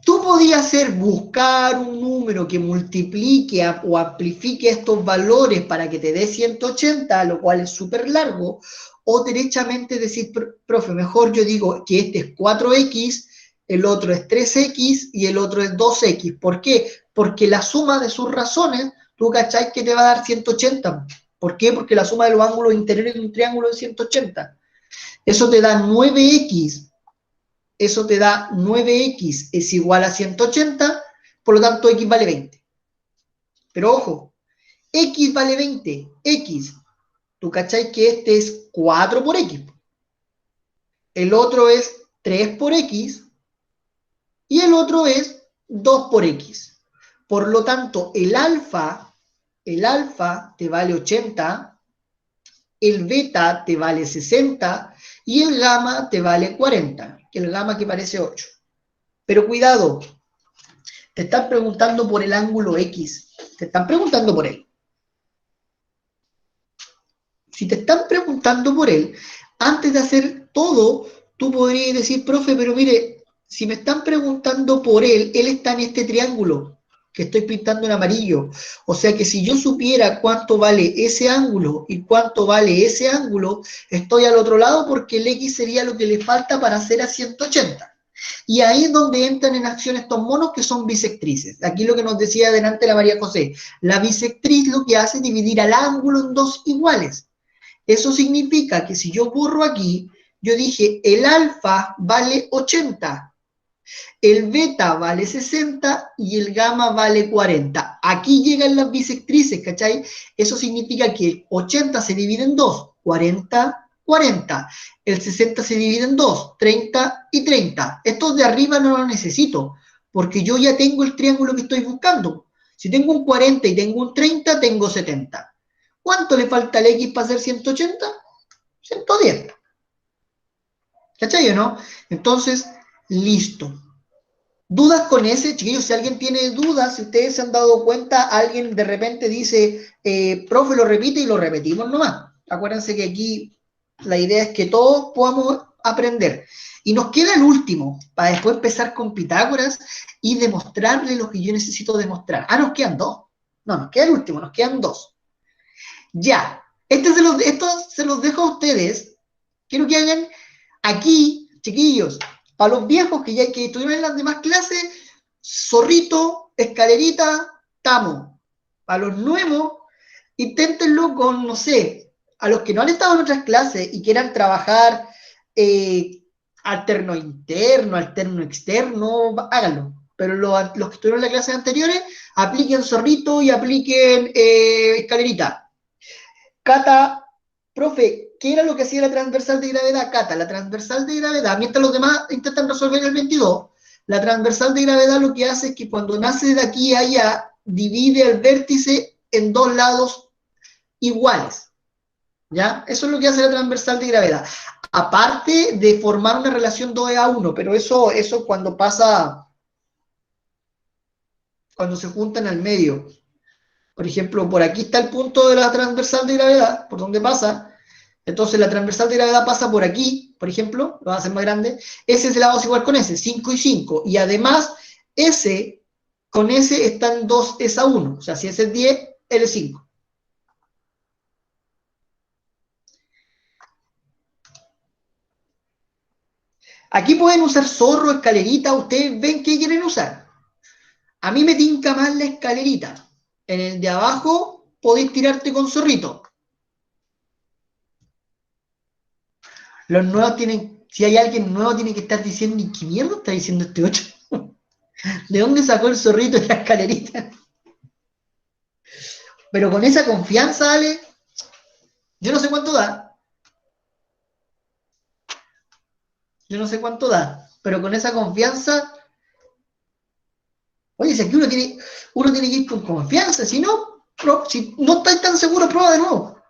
Speaker 1: Tú podías hacer buscar un número que multiplique o amplifique estos valores para que te dé 180, lo cual es súper largo, o derechamente decir, profe, mejor yo digo que este es 4x, el otro es 3x y el otro es 2x. ¿Por qué? Porque la suma de sus razones, tú cachai que te va a dar 180. ¿Por qué? Porque la suma de los ángulos interiores de un triángulo es 180. Eso te da 9x. Eso te da 9x es igual a 180, por lo tanto x vale 20. Pero ojo, x vale 20, x, tú cachai que este es 4 por x, el otro es 3 por x y el otro es 2 por x. Por lo tanto, el alfa te vale 80, el beta te vale 60 y el gamma te vale 40, que el gamma que parece 8. Pero cuidado, te están preguntando por el ángulo X, te están preguntando por él. Si te están preguntando por él, antes de hacer todo, tú podrías decir, profe, pero mire, si me están preguntando por él está en este triángulo que estoy pintando en amarillo. O sea que si yo supiera cuánto vale ese ángulo y cuánto vale ese ángulo, estoy al otro lado porque el X sería lo que le falta para hacer a 180. Y ahí es donde entran en acción estos monos que son bisectrices. Aquí lo que nos decía delante la María José. La bisectriz lo que hace es dividir al ángulo en dos iguales. Eso significa que si yo borro aquí, yo dije el alfa vale 80, el beta vale 60 y el gamma vale 40. Aquí llegan las bisectrices, ¿cachai? Eso significa que el 80 se divide en 2, 40, 40. El 60 se divide en 2, 30 y 30. Estos de arriba no los necesito, porque yo ya tengo el triángulo que estoy buscando. Si tengo un 40 y tengo un 30, tengo 70. ¿Cuánto le falta al X para hacer 180? 110. ¿Cachai o no? Entonces, listo. ¿Dudas con ese? Chiquillos, si alguien tiene dudas, si ustedes se han dado cuenta, alguien de repente dice, profe, lo repite y lo repetimos nomás. Acuérdense que aquí la idea es que todos podamos aprender. Y nos queda el último, para después empezar con Pitágoras y demostrarle lo que yo necesito demostrar. Ah, nos quedan dos. No, nos queda el último, nos quedan dos. Ya, esto se los dejo a ustedes. Quiero que hagan aquí, chiquillos, para los viejos que ya estuvieron en las demás clases, zorrito, escalerita, tamo. Para los nuevos, inténtenlo con, no sé, a los que no han estado en otras clases y quieran trabajar alterno interno, alterno externo, háganlo. Pero los que estuvieron en las clases anteriores, apliquen zorrito y apliquen escalerita. Cata, profe, ¿qué era lo que hacía la transversal de gravedad? Cata, la transversal de gravedad, mientras los demás intentan resolver el 22, la transversal de gravedad lo que hace es que cuando nace de aquí a allá, divide el vértice en dos lados iguales. ¿Ya? Eso es lo que hace la transversal de gravedad. Aparte de formar una relación 2E1, pero eso cuando pasa, cuando se juntan al medio. Por ejemplo, por aquí está el punto de la transversal de gravedad, por donde pasa. Entonces la transversal de gravedad pasa por aquí, por ejemplo, lo va a hacer más grande. S se la vamos a igual con S, 5 y 5. Y además, S con S están 2 S a 1. O sea, si S es 10, L es 5. Aquí pueden usar zorro, escalerita, ustedes ven qué quieren usar. A mí me tinca más la escalerita. En el de abajo podéis tirarte con zorrito. Los nuevos tienen Si hay alguien nuevo, tiene que estar diciendo, ¿y qué mierda está diciendo este 8? ¿De dónde sacó el zorrito de la escalerita? Pero con esa confianza, Ale, yo no sé cuánto da. Yo no sé cuánto da. Pero con esa confianza, oye, si aquí uno tiene que ir con confianza. Si no estáis tan seguro, prueba de nuevo.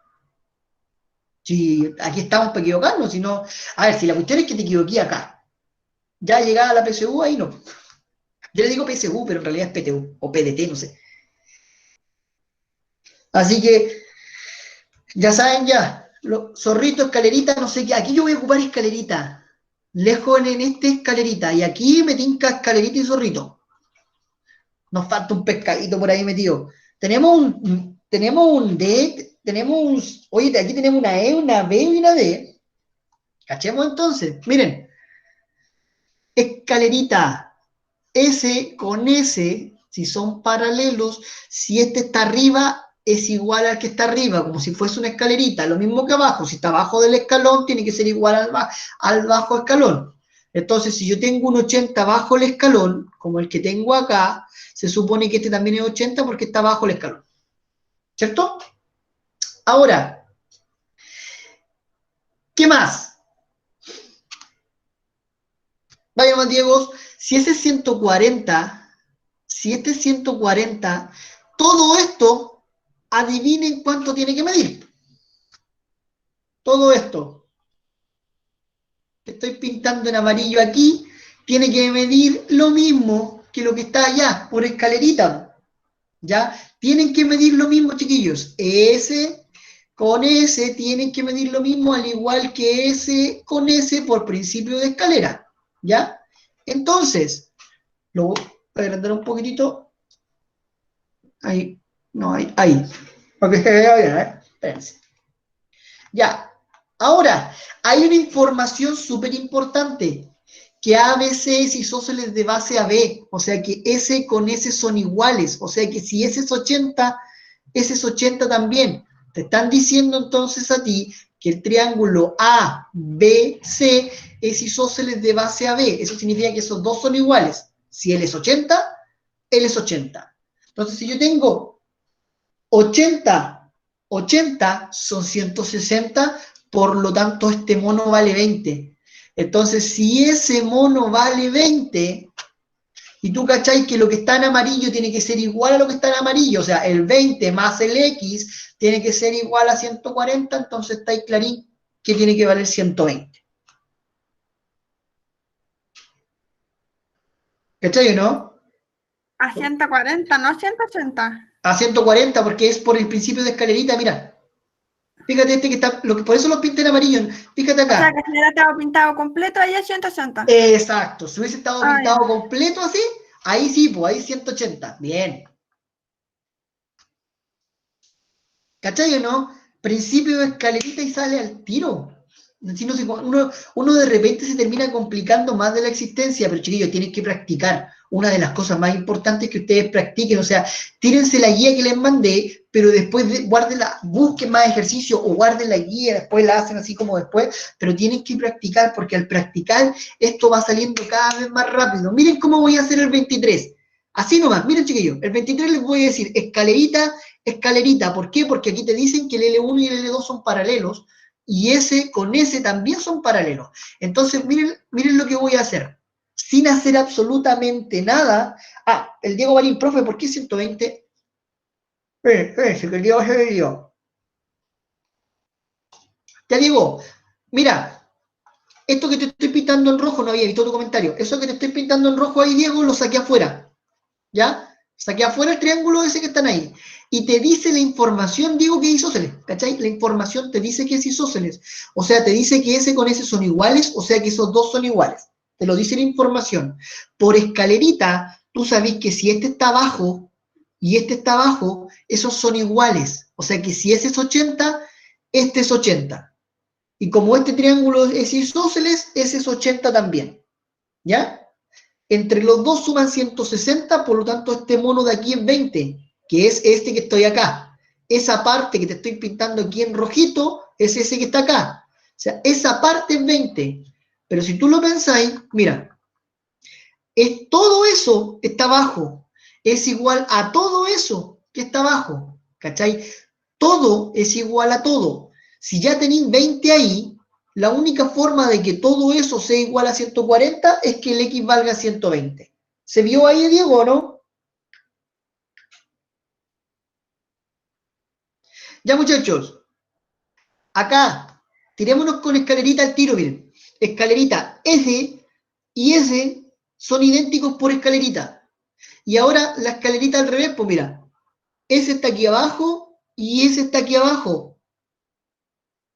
Speaker 1: Si aquí estamos para equivocarnos, si no. A ver, si la cuestión es que te equivoqué acá. Ya llegada a la PSU, ahí no. Yo le digo PSU, pero en realidad es PTU o PDT, no sé. Así que, ya saben ya, zorrito, escalerita, no sé qué. Aquí yo voy a ocupar escalerita. Lejos en este escalerita. Y aquí me tinca escalerita y zorrito. Nos falta un pescadito por ahí metido. Tenemos un D, oye, aquí tenemos una E, una B y una D. Cachemos entonces. Miren, escalerita. S con S, si son paralelos, si este está arriba, es igual al que está arriba, como si fuese una escalerita, lo mismo que abajo, si está abajo del escalón, tiene que ser igual al bajo escalón. Entonces, si yo tengo un 80 bajo el escalón, como el que tengo acá, se supone que este también es 80 porque está bajo el escalón. ¿Cierto? Ahora, ¿qué más? Vaya más, Diego, si ese es 140, si este es 140, todo esto, adivinen cuánto tiene que medir. Todo esto que estoy pintando en amarillo aquí, tiene que medir lo mismo que lo que está allá, por escalerita. ¿Ya? Tienen que medir lo mismo, chiquillos. S con S tienen que medir lo mismo, al igual que S con S por principio de escalera. ¿Ya? Entonces, lo voy a agrandar un poquitito. Ahí, no, ahí. Para que se vea bien, ¿eh? Espérense. Ya. Ahora, hay una información súper importante, que A, B, C es isósceles de base a B, o sea que S con S son iguales, o sea que si S es 80, S es 80 también. Te están diciendo entonces a ti que el triángulo A, B, C es isósceles de base a B, eso significa que esos dos son iguales. Si él es 80, él es 80. Entonces, si yo tengo 80, 80 son 160, por lo tanto este mono vale 20. Entonces, si ese mono vale 20, y tú cacháis que lo que está en amarillo tiene que ser igual a lo que está en amarillo, o sea, el 20 más el X tiene que ser igual a 140, entonces estáis clarín que tiene que valer 120. ¿Cachai o no?
Speaker 2: A 140, no 180.
Speaker 1: A 140 porque es por el principio de escalerita, mira. Fíjate este que está, por eso lo pinté en amarillo. Fíjate
Speaker 2: O sea
Speaker 1: acá.
Speaker 2: que si hubiera estado pintado completo, ahí es 180.
Speaker 1: Exacto, si hubiese estado
Speaker 2: Ah,
Speaker 1: pintado
Speaker 2: ya.
Speaker 1: completo así, ahí sí, pues ahí 180. Bien. ¿Cachai o no? Principio de escalerita y sale al tiro. Si no uno de repente se termina complicando más de la existencia, pero chiquillos, tienen que practicar. Una de las cosas más importantes es que ustedes practiquen, o sea, tírense la guía que les mandé, pero después guárdenla, busquen más ejercicio o guarden la guía, después la hacen así como después, pero tienen que practicar porque al practicar esto va saliendo cada vez más rápido. Miren cómo voy a hacer el 23. Así nomás, miren chiquillos, el 23 les voy a decir escalerita, escalerita. ¿Por qué? Porque aquí te dicen que el L1 y el L2 son paralelos y S con S también son paralelos. Entonces, miren lo que voy a hacer. Sin hacer absolutamente nada. Ah, el Diego Marín, profe, ¿por qué 120? Espérense, que el Diego se me dio. Ya Diego, mira, esto que te estoy pintando en rojo, no había visto tu comentario. Eso que te estoy pintando en rojo ahí, Diego, lo saqué afuera. ¿Ya? Saqué afuera el triángulo ese que están ahí. Y te dice la información, digo, que es isósceles, ¿cachai? La información te dice que es isósceles. O sea, te dice que ese con ese son iguales, o sea que esos dos son iguales. Te lo dice la información. Por escalerita, tú sabes que si este está abajo y este está abajo, esos son iguales. O sea que si ese es 80, este es 80. Y como este triángulo es isósceles, ese es 80 también. ¿Ya? Entre los dos suman 160, por lo tanto este mono de aquí es 20, que es este que estoy acá. Esa parte que te estoy pintando aquí en rojito es ese que está acá. O sea, esa parte es 20. Pero si tú lo pensáis, mira, todo eso está abajo, es igual a todo eso que está abajo, ¿cachai? Todo es igual a todo. Si ya tenéis 20 ahí, la única forma de que todo eso sea igual a 140 es que el X valga 120. ¿Se vio ahí, Diego, o no? Ya, muchachos, acá, tirémonos con escalerita al tiro, miren. Escalerita S y S son idénticos por escalerita. Y ahora la escalerita al revés, pues mira, S está aquí abajo y S está aquí abajo.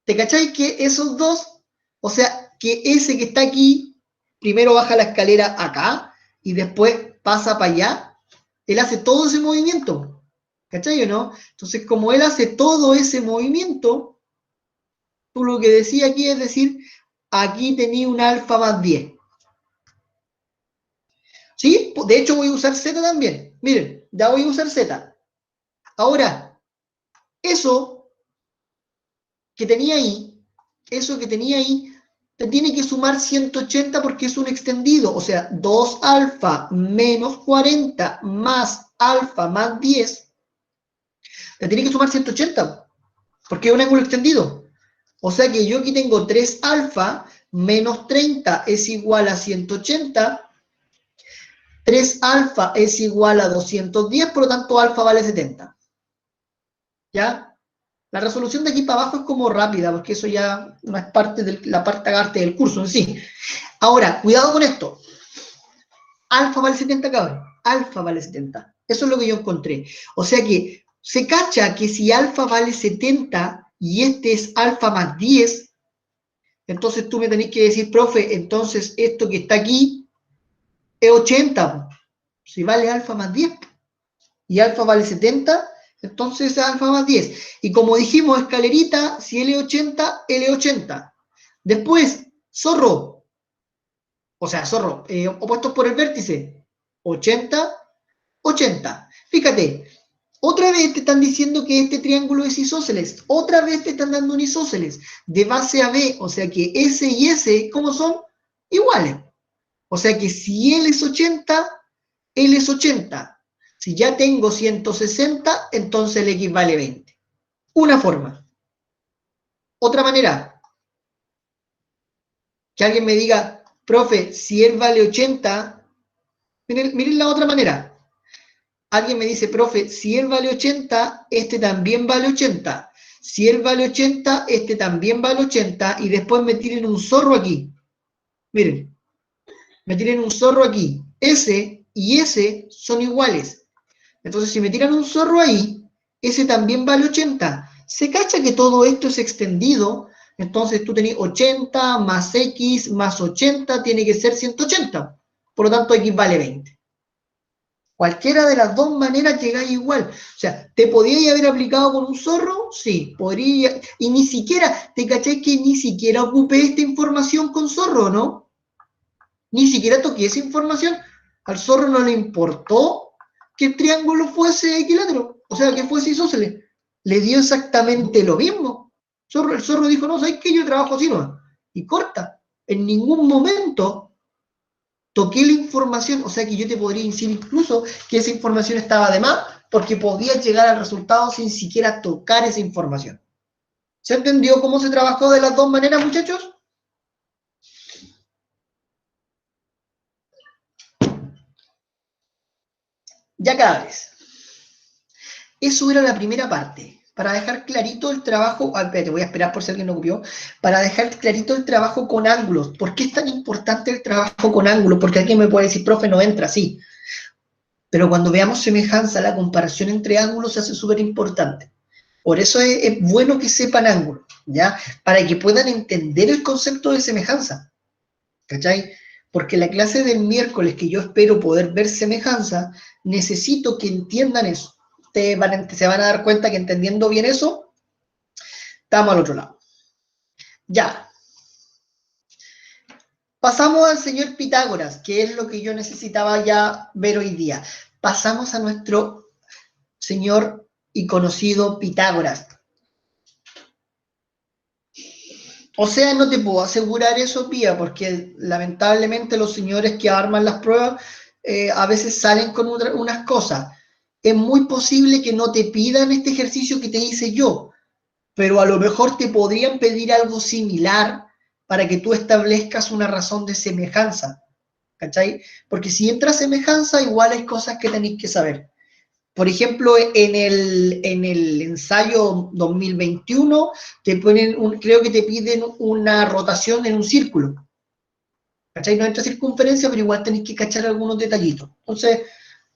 Speaker 1: ¿Te cacháis que esos dos, o sea, que ese que está aquí, primero baja la escalera acá y después pasa para allá? Él hace todo ese movimiento. ¿Cachai o no? Entonces, como él hace todo ese movimiento, tú lo que decís aquí es decir, aquí tenía un alfa más 10. ¿Sí? De hecho, voy a usar Z también. Miren, ya voy a usar Z. Ahora, eso que tenía ahí, te tiene que sumar 180 porque es un extendido. O sea, 2 alfa menos 40 más alfa más 10, te tiene que sumar 180 porque es un ángulo extendido. O sea que yo aquí tengo 3 alfa menos 30 es igual a 180. 3 alfa es igual a 210, por lo tanto alfa vale 70. ¿Ya? La resolución de aquí para abajo es como rápida, porque eso ya no es parte de la parte del curso en sí. Ahora, cuidado con esto. Alfa vale 70, cabrón. Alfa vale 70. Eso es lo que yo encontré. O sea que se cacha que si alfa vale 70 y este es alfa más 10, entonces tú me tenés que decir, profe, entonces esto que está aquí es 80. Si vale alfa más 10 y alfa vale 70, entonces es alfa más 10. Y como dijimos, escalerita, si L es 80, L es 80. Después, zorro, o sea, zorro, opuestos por el vértice, 80, 80. Fíjate, otra vez te están diciendo que este triángulo es isósceles, otra vez te están dando un isósceles, de base a B, o sea que S y S, ¿cómo son? Iguales. O sea que si L es 80, L es 80. Si ya tengo 160, entonces el X vale 20. Una forma. Otra manera, que alguien me diga, profe, si él vale 80, miren la otra manera. Alguien me dice, profe, si él vale 80, este también vale 80. Si él vale 80, este también vale 80. Y después me tiren un zorro aquí. Miren, me tiren un zorro aquí. S y S son iguales. Entonces, si me tiran un zorro ahí, ese también vale 80. Se cacha que todo esto es extendido, entonces tú tenés 80 más X más 80 tiene que ser 180. Por lo tanto, X vale 20. Cualquiera de las dos maneras llegáis igual. O sea, ¿te podíais haber aplicado con un zorro? Sí, podría. Y ni siquiera, ¿te cachai que ni siquiera ocupé esta información con zorro, no? Ni siquiera toqué esa información. Al zorro no le importó que el triángulo fuese equilátero, o sea, que fuese isósceles. Le dio exactamente lo mismo. El zorro dijo, no, ¿sabes qué? Yo trabajo así, no. Y corta. En ningún momento toqué la información, o sea que yo te podría decir incluso que esa información estaba de más, porque podías llegar al resultado sin siquiera tocar esa información. ¿Se entendió cómo se trabajó de las dos maneras, muchachos? Ya cada vez. Eso era la primera parte. Para dejar clarito el trabajo, espérate, voy a esperar por si alguien lo copió, para dejar clarito el trabajo con ángulos. ¿Por qué es tan importante el trabajo con ángulos? Porque alguien me puede decir, profe, no entra, sí. Pero cuando veamos semejanza, la comparación entre ángulos se hace súper importante. Por eso es bueno que sepan ángulos, ¿ya? Para que puedan entender el concepto de semejanza, ¿cachai? Porque la clase del miércoles que yo espero poder ver semejanza, necesito que entiendan eso. Ustedes se van a dar cuenta que entendiendo bien eso, estamos al otro lado. Ya. Pasamos al señor Pitágoras, que es lo que yo necesitaba ya ver hoy día. Pasamos a nuestro señor y conocido Pitágoras. O sea, no te puedo asegurar eso, Pía, porque lamentablemente los señores que arman las pruebas a veces salen con unas cosas. Es muy posible que no te pidan este ejercicio que te hice yo, pero a lo mejor te podrían pedir algo similar para que tú establezcas una razón de semejanza, ¿cachai? Porque si entra semejanza, igual hay cosas que tenéis que saber. Por ejemplo, en el ensayo 2021, te ponen creo que te piden una rotación en un círculo. ¿Cachai? No entra circunferencia, pero igual tenéis que cachar algunos detallitos. Entonces,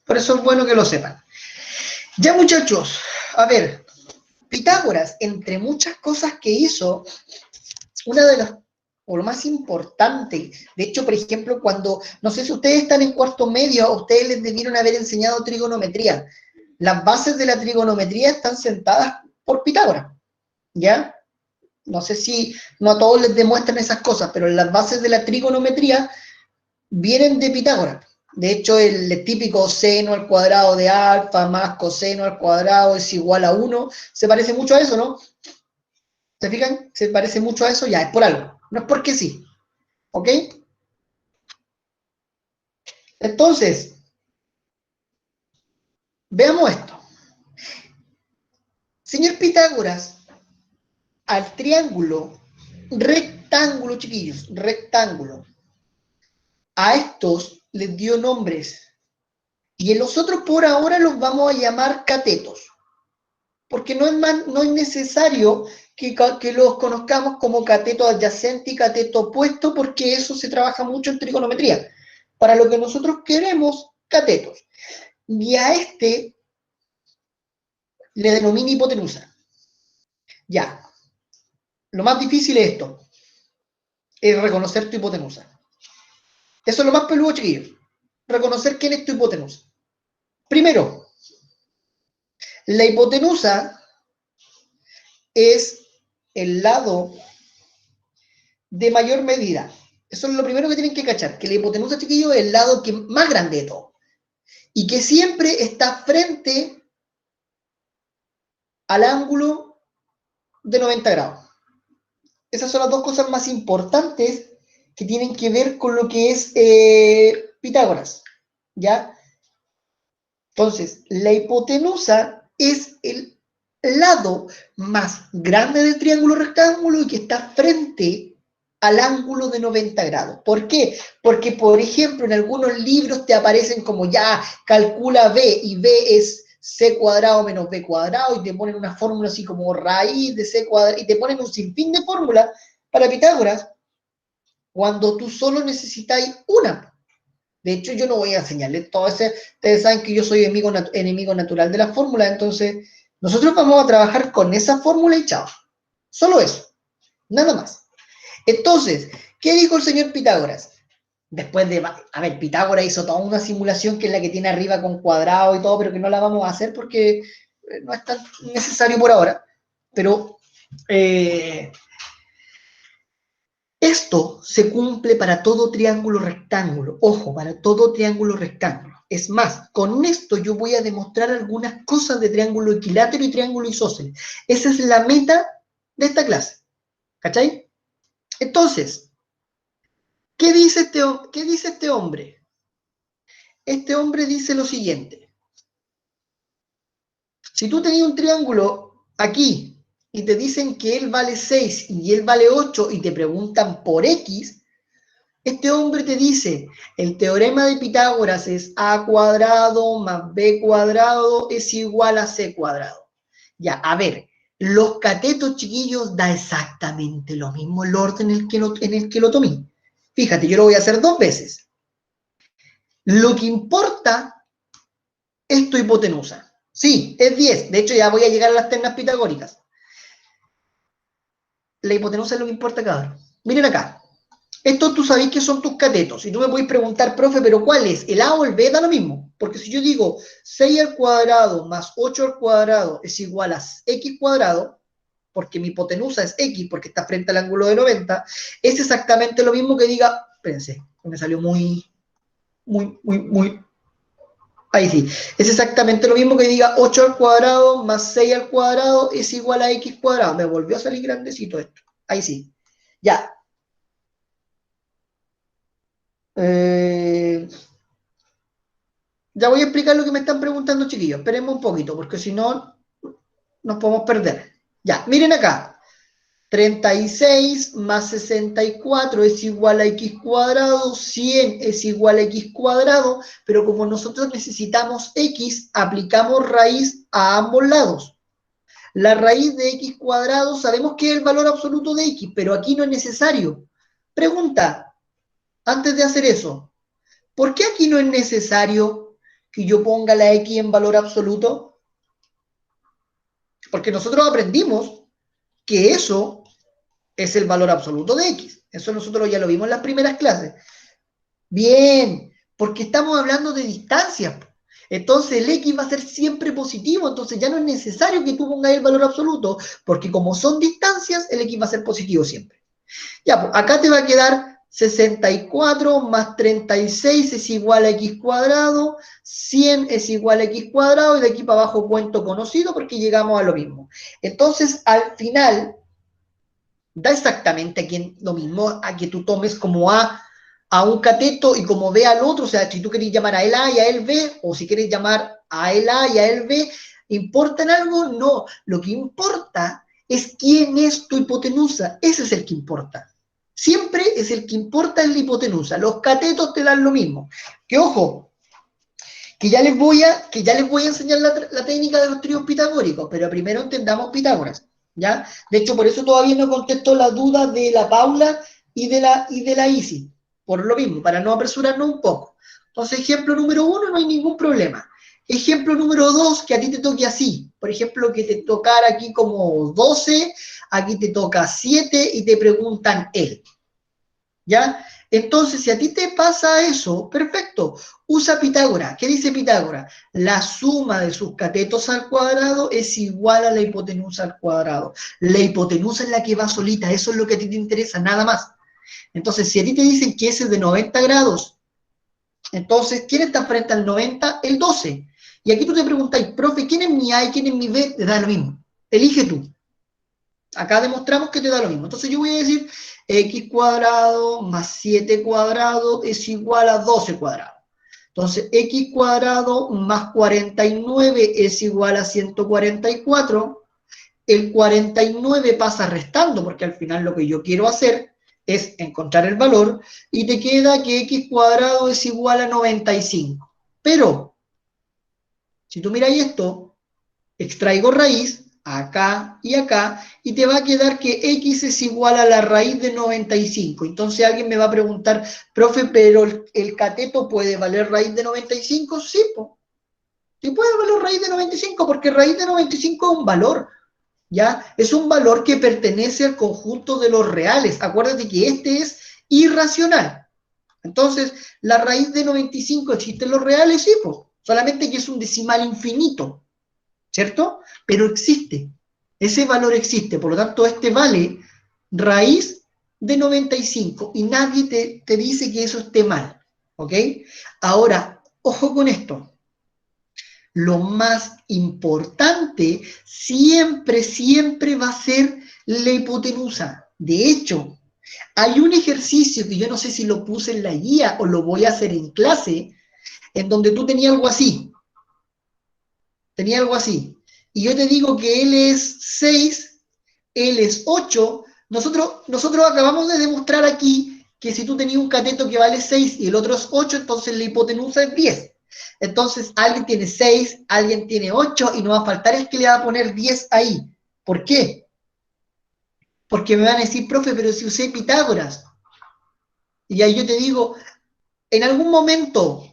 Speaker 1: por eso es bueno que lo sepan. Ya, muchachos, a ver, Pitágoras, entre muchas cosas que hizo, una de las, o lo más importante, de hecho, por ejemplo, cuando, no sé si ustedes están en cuarto medio, a ustedes les debieron haber enseñado trigonometría. Las bases de la trigonometría están sentadas por Pitágoras, ¿ya? No sé si no a todos les demuestran esas cosas, pero las bases de la trigonometría vienen de Pitágoras. De hecho, el típico seno al cuadrado de alfa más coseno al cuadrado es igual a 1, se parece mucho a eso, ¿no? ¿Se fijan? Se parece mucho a eso, ya, es por algo, no es porque sí, ¿ok? Entonces, veamos esto. Señor Pitágoras, al triángulo, rectángulo, chiquillos, rectángulo, a estos les dio nombres y en los otros por ahora los vamos a llamar catetos, porque no es necesario que los conozcamos como cateto adyacente y cateto opuesto, porque eso se trabaja mucho en trigonometría. Para lo que nosotros queremos, catetos. Y a este le denomina hipotenusa. Ya, lo más difícil es esto, es reconocer tu hipotenusa. Eso es lo más peludo, chiquillos. Reconocer quién es tu hipotenusa. Primero, la hipotenusa es el lado de mayor medida. Eso es lo primero que tienen que cachar, que la hipotenusa, chiquillos, es el lado que más grande de todo. Y que siempre está frente al ángulo de 90 grados. Esas son las dos cosas más importantes que tienen que ver con lo que es Pitágoras, ¿ya? Entonces, la hipotenusa es el lado más grande del triángulo rectángulo y que está frente al ángulo de 90 grados. ¿Por qué? Porque, por ejemplo, en algunos libros te aparecen como ya, calcula B, y B es C cuadrado menos B cuadrado, y te ponen una fórmula así como raíz de C cuadrado, y te ponen un sinfín de fórmulas para Pitágoras, cuando tú solo necesitáis una. De hecho, yo no voy a enseñarles todo ese. Ustedes saben que yo soy enemigo natural de la fórmula, entonces nosotros vamos a trabajar con esa fórmula y chao. Solo eso, nada más. Entonces, ¿qué dijo el señor Pitágoras? Después de, a ver, Pitágoras hizo toda una simulación que es la que tiene arriba con cuadrado y todo, pero que no la vamos a hacer porque no es tan necesario por ahora. Pero esto se cumple para todo triángulo rectángulo. Ojo, para todo triángulo rectángulo. Es más, con esto yo voy a demostrar algunas cosas de triángulo equilátero y triángulo isósceles. Esa es la meta de esta clase. ¿Cachai? Entonces, ¿qué dice este hombre? Este hombre dice lo siguiente. Si tú tenías un triángulo aquí y te dicen que él vale 6 y él vale 8 y te preguntan por X, este hombre te dice, el teorema de Pitágoras es a cuadrado más b cuadrado es igual a c cuadrado. Ya, a ver, los catetos, chiquillos, da exactamente lo mismo el orden en el que lo tomé. Fíjate, yo lo voy a hacer 2 veces. Lo que importa es tu hipotenusa. Sí, es 10. De hecho, ya voy a llegar a las ternas pitagóricas. La hipotenusa es lo que importa, cabrón. Miren acá. Esto tú sabés que son tus catetos. Y tú me podés preguntar, profe, ¿pero cuál es? ¿El A o el B? Da lo mismo. Porque si yo digo 6 al cuadrado más 8 al cuadrado es igual a X cuadrado, porque mi hipotenusa es X, porque está frente al ángulo de 90, es exactamente lo mismo que diga, espérense, me salió muy, ahí sí. Es exactamente lo mismo que diga 8 al cuadrado más 6 al cuadrado es igual a X cuadrado. Me volvió a salir grandecito esto. Ahí sí. Ya. Ya voy a explicar lo que me están preguntando, chiquillos. Esperemos un poquito, porque si no, nos podemos perder. Ya, miren acá. 36 más 64 es igual a x cuadrado, 100 es igual a x cuadrado, pero como nosotros necesitamos x, aplicamos raíz a ambos lados. La raíz de x cuadrado sabemos que es el valor absoluto de x, pero aquí no es necesario. Pregunta, antes de hacer eso, ¿por qué aquí no es necesario que yo ponga la x en valor absoluto? Porque nosotros aprendimos que eso es el valor absoluto de x. Eso nosotros ya lo vimos en las primeras clases. Bien, porque estamos hablando de distancias. Entonces el x va a ser siempre positivo, entonces ya no es necesario que tú pongas el valor absoluto, porque como son distancias, el x va a ser positivo siempre. Ya, pues acá te va a quedar 64 más 36 es igual a x cuadrado, 100 es igual a x cuadrado, y de aquí para abajo cuento conocido porque llegamos a lo mismo. Entonces, al final, da exactamente aquí lo mismo a que tú tomes como a un cateto y como B al otro, o sea, si tú querés llamar a él A y a él B, o si querés llamar a él A y a él B, ¿importa en algo? No, lo que importa es quién es tu hipotenusa, ese es el que importa. Siempre es el que importa en la hipotenusa, los catetos te dan lo mismo. Que ojo, que ya les voy a enseñar la técnica de los tríos pitagóricos, pero primero entendamos Pitágoras, ¿ya? De hecho, por eso todavía no contesto la duda de la Paula y de la Isi, por lo mismo, para no apresurarnos un poco. Entonces, ejemplo número 1, no hay ningún problema. Ejemplo número 2, que a ti te toque así. Por ejemplo, que te tocara aquí como 12, aquí te toca 7 y te preguntan él. ¿Ya? Entonces, si a ti te pasa eso, perfecto, usa Pitágoras. ¿Qué dice Pitágoras? La suma de sus catetos al cuadrado es igual a la hipotenusa al cuadrado. La hipotenusa es la que va solita, eso es lo que a ti te interesa, nada más. Entonces, si a ti te dicen que ese es de 90 grados, entonces, ¿quién está frente al 90? El 12. Y aquí tú te preguntáis, profe, ¿quién es mi A y quién es mi B? Te da lo mismo. Elige tú. Acá demostramos que te da lo mismo. Entonces yo voy a decir x cuadrado más 7 cuadrado es igual a 12 cuadrado. Entonces x cuadrado más 49 es igual a 144. El 49 pasa restando, porque al final lo que yo quiero hacer es encontrar el valor, y te queda que x cuadrado es igual a 95. Pero, si tú miras esto, extraigo raíz, acá y acá, y te va a quedar que x es igual a la raíz de 95. Entonces alguien me va a preguntar, profe, ¿pero el cateto puede valer raíz de 95? Sí, sí puede valer raíz de 95, porque raíz de 95 es un valor, ¿ya? Es un valor que pertenece al conjunto de los reales. Acuérdate que este es irracional. Entonces, la raíz de 95 existe en los reales, sí, solamente que es un decimal infinito, ¿cierto? Pero existe, ese valor existe, por lo tanto este vale raíz de 95 y nadie te dice que eso esté mal, ¿ok? Ahora, ojo con esto, lo más importante siempre, siempre va a ser la hipotenusa. De hecho, hay un ejercicio que yo no sé si lo puse en la guía o lo voy a hacer en clase, en donde tú tenías algo así, y yo te digo que él es 6, él es 8, nosotros acabamos de demostrar aquí que si tú tenías un cateto que vale 6 y el otro es 8, entonces la hipotenusa es 10. Entonces alguien tiene 6, alguien tiene 8 y no va a faltar el que le va a poner 10 ahí. ¿Por qué? Porque me van a decir, profe, pero si usé Pitágoras. Y ahí yo te digo, en algún momento,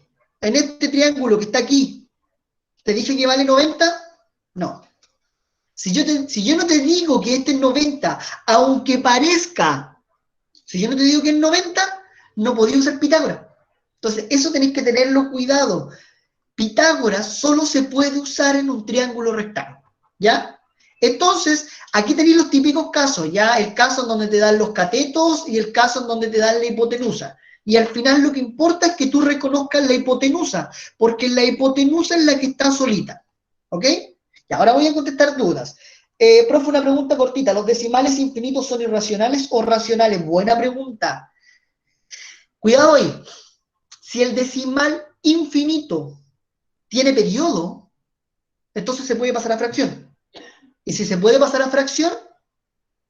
Speaker 1: en este triángulo que está aquí, ¿te dije que vale 90? No. Si yo no te digo que este es 90, aunque parezca, si yo no te digo que es 90, no podía usar Pitágoras. Entonces, eso tenéis que tenerlo cuidado. Pitágoras solo se puede usar en un triángulo rectángulo, ¿ya? Entonces, aquí tenéis los típicos casos, ¿ya? El caso en donde te dan los catetos y el caso en donde te dan la hipotenusa. Y al final lo que importa es que tú reconozcas la hipotenusa, porque la hipotenusa es la que está solita, ¿ok? Y ahora voy a contestar dudas. Profe, una pregunta cortita. ¿Los decimales infinitos son irracionales o racionales? Buena pregunta. Cuidado ahí. Si el decimal infinito tiene periodo, entonces se puede pasar a fracción. Y si se puede pasar a fracción,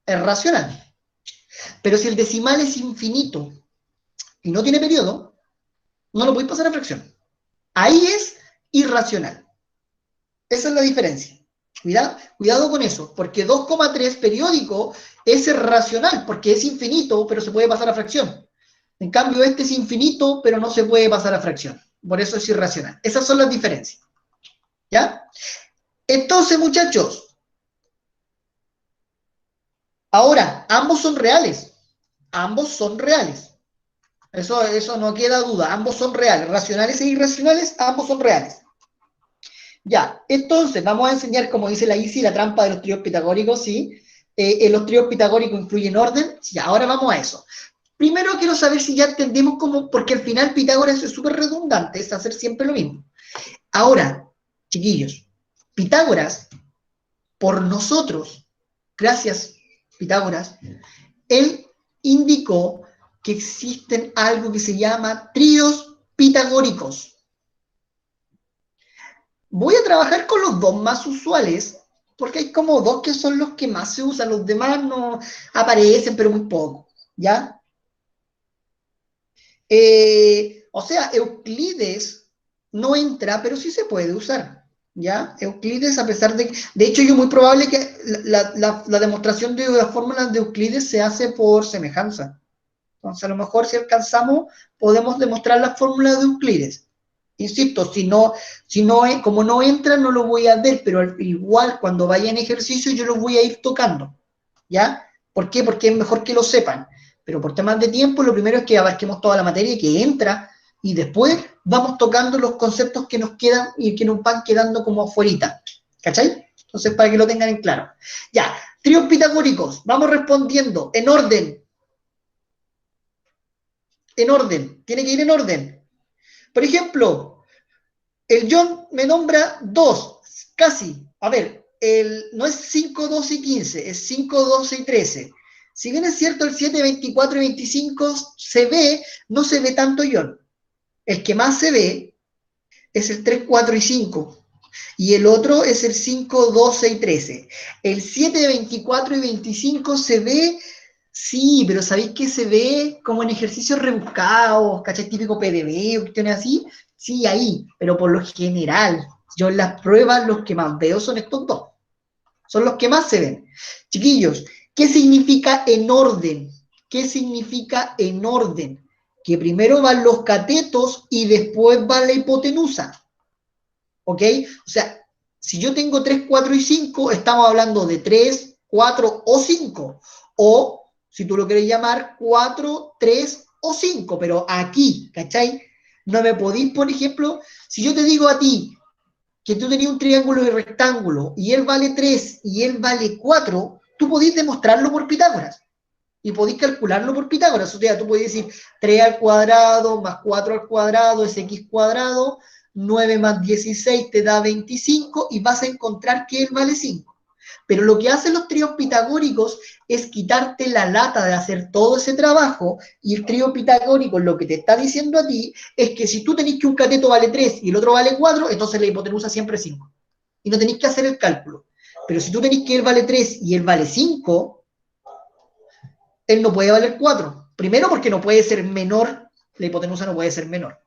Speaker 1: es racional. Pero si el decimal es infinito y no tiene periodo, no lo podéis pasar a fracción. Ahí es irracional. Esa es la diferencia. Cuidado con eso, porque 2,3 periódico es racional, porque es infinito, pero se puede pasar a fracción. En cambio, este es infinito, pero no se puede pasar a fracción. Por eso es irracional. Esas son las diferencias. ¿Ya? Entonces, muchachos, ahora, ambos son reales. Ambos son reales. Eso no queda duda. Ambos son reales. Racionales e irracionales, ambos son reales. Ya, entonces vamos a enseñar, como dice la ICI, la trampa de los tríos pitagóricos, ¿sí? Los tríos pitagóricos influyen orden. Sí, ahora vamos a eso. Primero quiero saber si ya entendemos cómo, porque al final Pitágoras es súper redundante, es hacer siempre lo mismo. Ahora, chiquillos, Pitágoras, por nosotros, gracias Pitágoras, él indicó que existen algo que se llama tríos pitagóricos. Voy a trabajar con los dos más usuales, porque hay como dos que son los que más se usan, los demás no aparecen, pero muy poco, ¿ya? O sea, Euclides no entra, pero sí se puede usar, ¿ya? Euclides, a pesar de... De hecho, es muy probable que la demostración de las fórmulas de Euclides se hace por semejanza. Entonces, a lo mejor si alcanzamos, podemos demostrar las fórmulas de Euclides. Insisto, como no entra, no lo voy a ver, pero igual cuando vaya en ejercicio yo lo voy a ir tocando, ¿ya? ¿Por qué? Porque es mejor que lo sepan. Pero por temas de tiempo, lo primero es que abarquemos toda la materia que entra y después vamos tocando los conceptos que nos quedan y que nos van quedando como afuerita. ¿Cachai? Entonces, para que lo tengan en claro. Ya, tríos pitagóricos. Vamos respondiendo en orden. En orden. Tiene que ir en orden. Por ejemplo, el John me nombra 2, casi. A ver, no es 5, 12 y 15, es 5, 12 y 13. Si bien es cierto el 7, 24 y 25 se ve, no se ve tanto John. El que más se ve es el 3, 4 y 5. Y el otro es el 5, 12 y 13. El 7, 24 y 25 se ve, sí, pero ¿sabéis que se ve como en ejercicios rebuscados, ¿cachai? Típico PDB o cuestiones así? Sí, ahí, pero por lo general, yo en las pruebas los que más veo son estos dos. Son los que más se ven. Chiquillos, ¿qué significa en orden? ¿Qué significa en orden? Que primero van los catetos y después va la hipotenusa. ¿Ok? O sea, si yo tengo 3, 4 y 5, estamos hablando de 3, 4 o 5. O, si tú lo quieres llamar, 4, 3 o 5. Pero aquí, ¿cachai? No me podéis, por ejemplo, si yo te digo a ti que tú tenías un triángulo y rectángulo y él vale 3 y él vale 4, tú podéis demostrarlo por Pitágoras. Y podéis calcularlo por Pitágoras. O sea, tú podéis decir 3 al cuadrado más 4 al cuadrado es x cuadrado, 9 más 16 te da 25 y vas a encontrar que él vale 5. Pero lo que hacen los tríos pitagóricos es quitarte la lata de hacer todo ese trabajo, y el trío pitagórico lo que te está diciendo a ti es que si tú tenés que un cateto vale 3 y el otro vale 4, entonces la hipotenusa siempre es 5. Y no tenéis que hacer el cálculo. Pero si tú tenés que él vale 3 y él vale 5, él no puede valer 4. Primero, porque no puede ser menor, la hipotenusa no puede ser menor.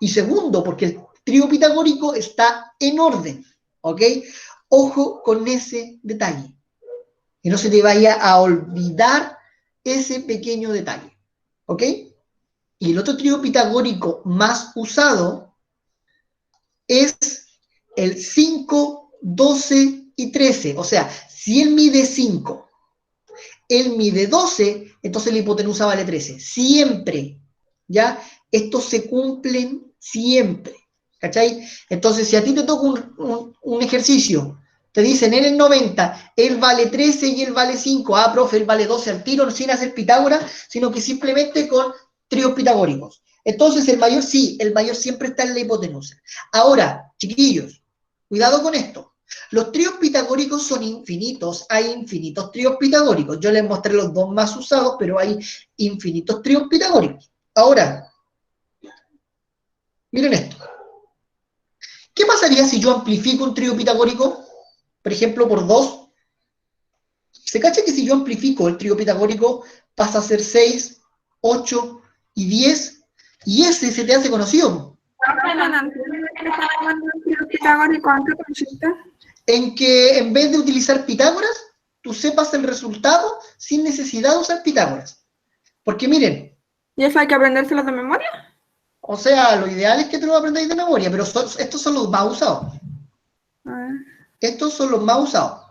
Speaker 1: Y segundo, porque el trío pitagórico está en orden, ¿ok? Ojo con ese detalle. Que no se te vaya a olvidar ese pequeño detalle, ¿ok? Y el otro trío pitagórico más usado es el 5, 12 y 13. O sea, si él mide 5, él mide 12, entonces la hipotenusa vale 13. Siempre, ¿ya? Estos se cumplen siempre, ¿cachai? Entonces, si a ti te toca un ejercicio, te dicen, él es 90, él vale 13 y él vale 5. Ah, profe, él vale 12 al tiro, sin hacer Pitágoras, sino que simplemente con tríos pitagóricos. Entonces, el mayor sí, el mayor siempre está en la hipotenusa. Ahora, chiquillos, cuidado con esto. Los tríos pitagóricos son infinitos, hay infinitos tríos pitagóricos. Yo les mostré los dos más usados, pero hay infinitos tríos pitagóricos. Ahora, miren esto. ¿Qué pasaría si yo amplifico un trío pitagórico, por ejemplo, por 2? ¿Se cacha que si yo amplifico el trío pitagórico pasa a ser 6, 8 y 10? Y ese se te hace conocido.
Speaker 2: ¿Pitagórico en qué consiste?
Speaker 1: En que en vez de utilizar Pitágoras, tú sepas el resultado sin necesidad de usar Pitágoras. Porque miren.
Speaker 2: ¿Y eso hay que aprendérselo de memoria?
Speaker 1: O sea, lo ideal es que te lo aprendáis de memoria, pero estos son los más usados. Estos son los más usados.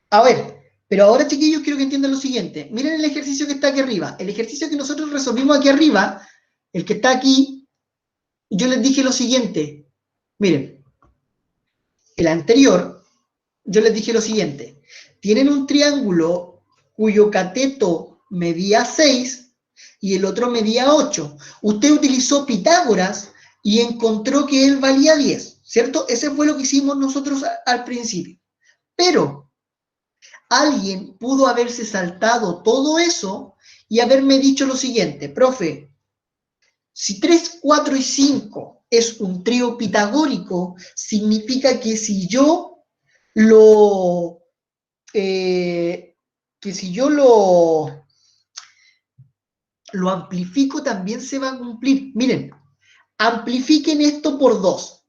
Speaker 1: A ver, pero ahora, chiquillos, quiero que entiendan lo siguiente. Miren el ejercicio que está aquí arriba. El ejercicio que nosotros resolvimos aquí arriba, el que está aquí, yo les dije lo siguiente. Miren, el anterior, yo les dije lo siguiente. Tienen un triángulo cuyo cateto medía 6 y el otro medía 8. Usted utilizó Pitágoras y encontró que él valía 10, ¿cierto? Ese fue lo que hicimos nosotros al principio. Pero alguien pudo haberse saltado todo eso y haberme dicho lo siguiente: profe, si 3, 4 y 5 es un trío pitagórico, significa que si yo lo amplifico también se va a cumplir. Miren, amplifiquen esto por 2.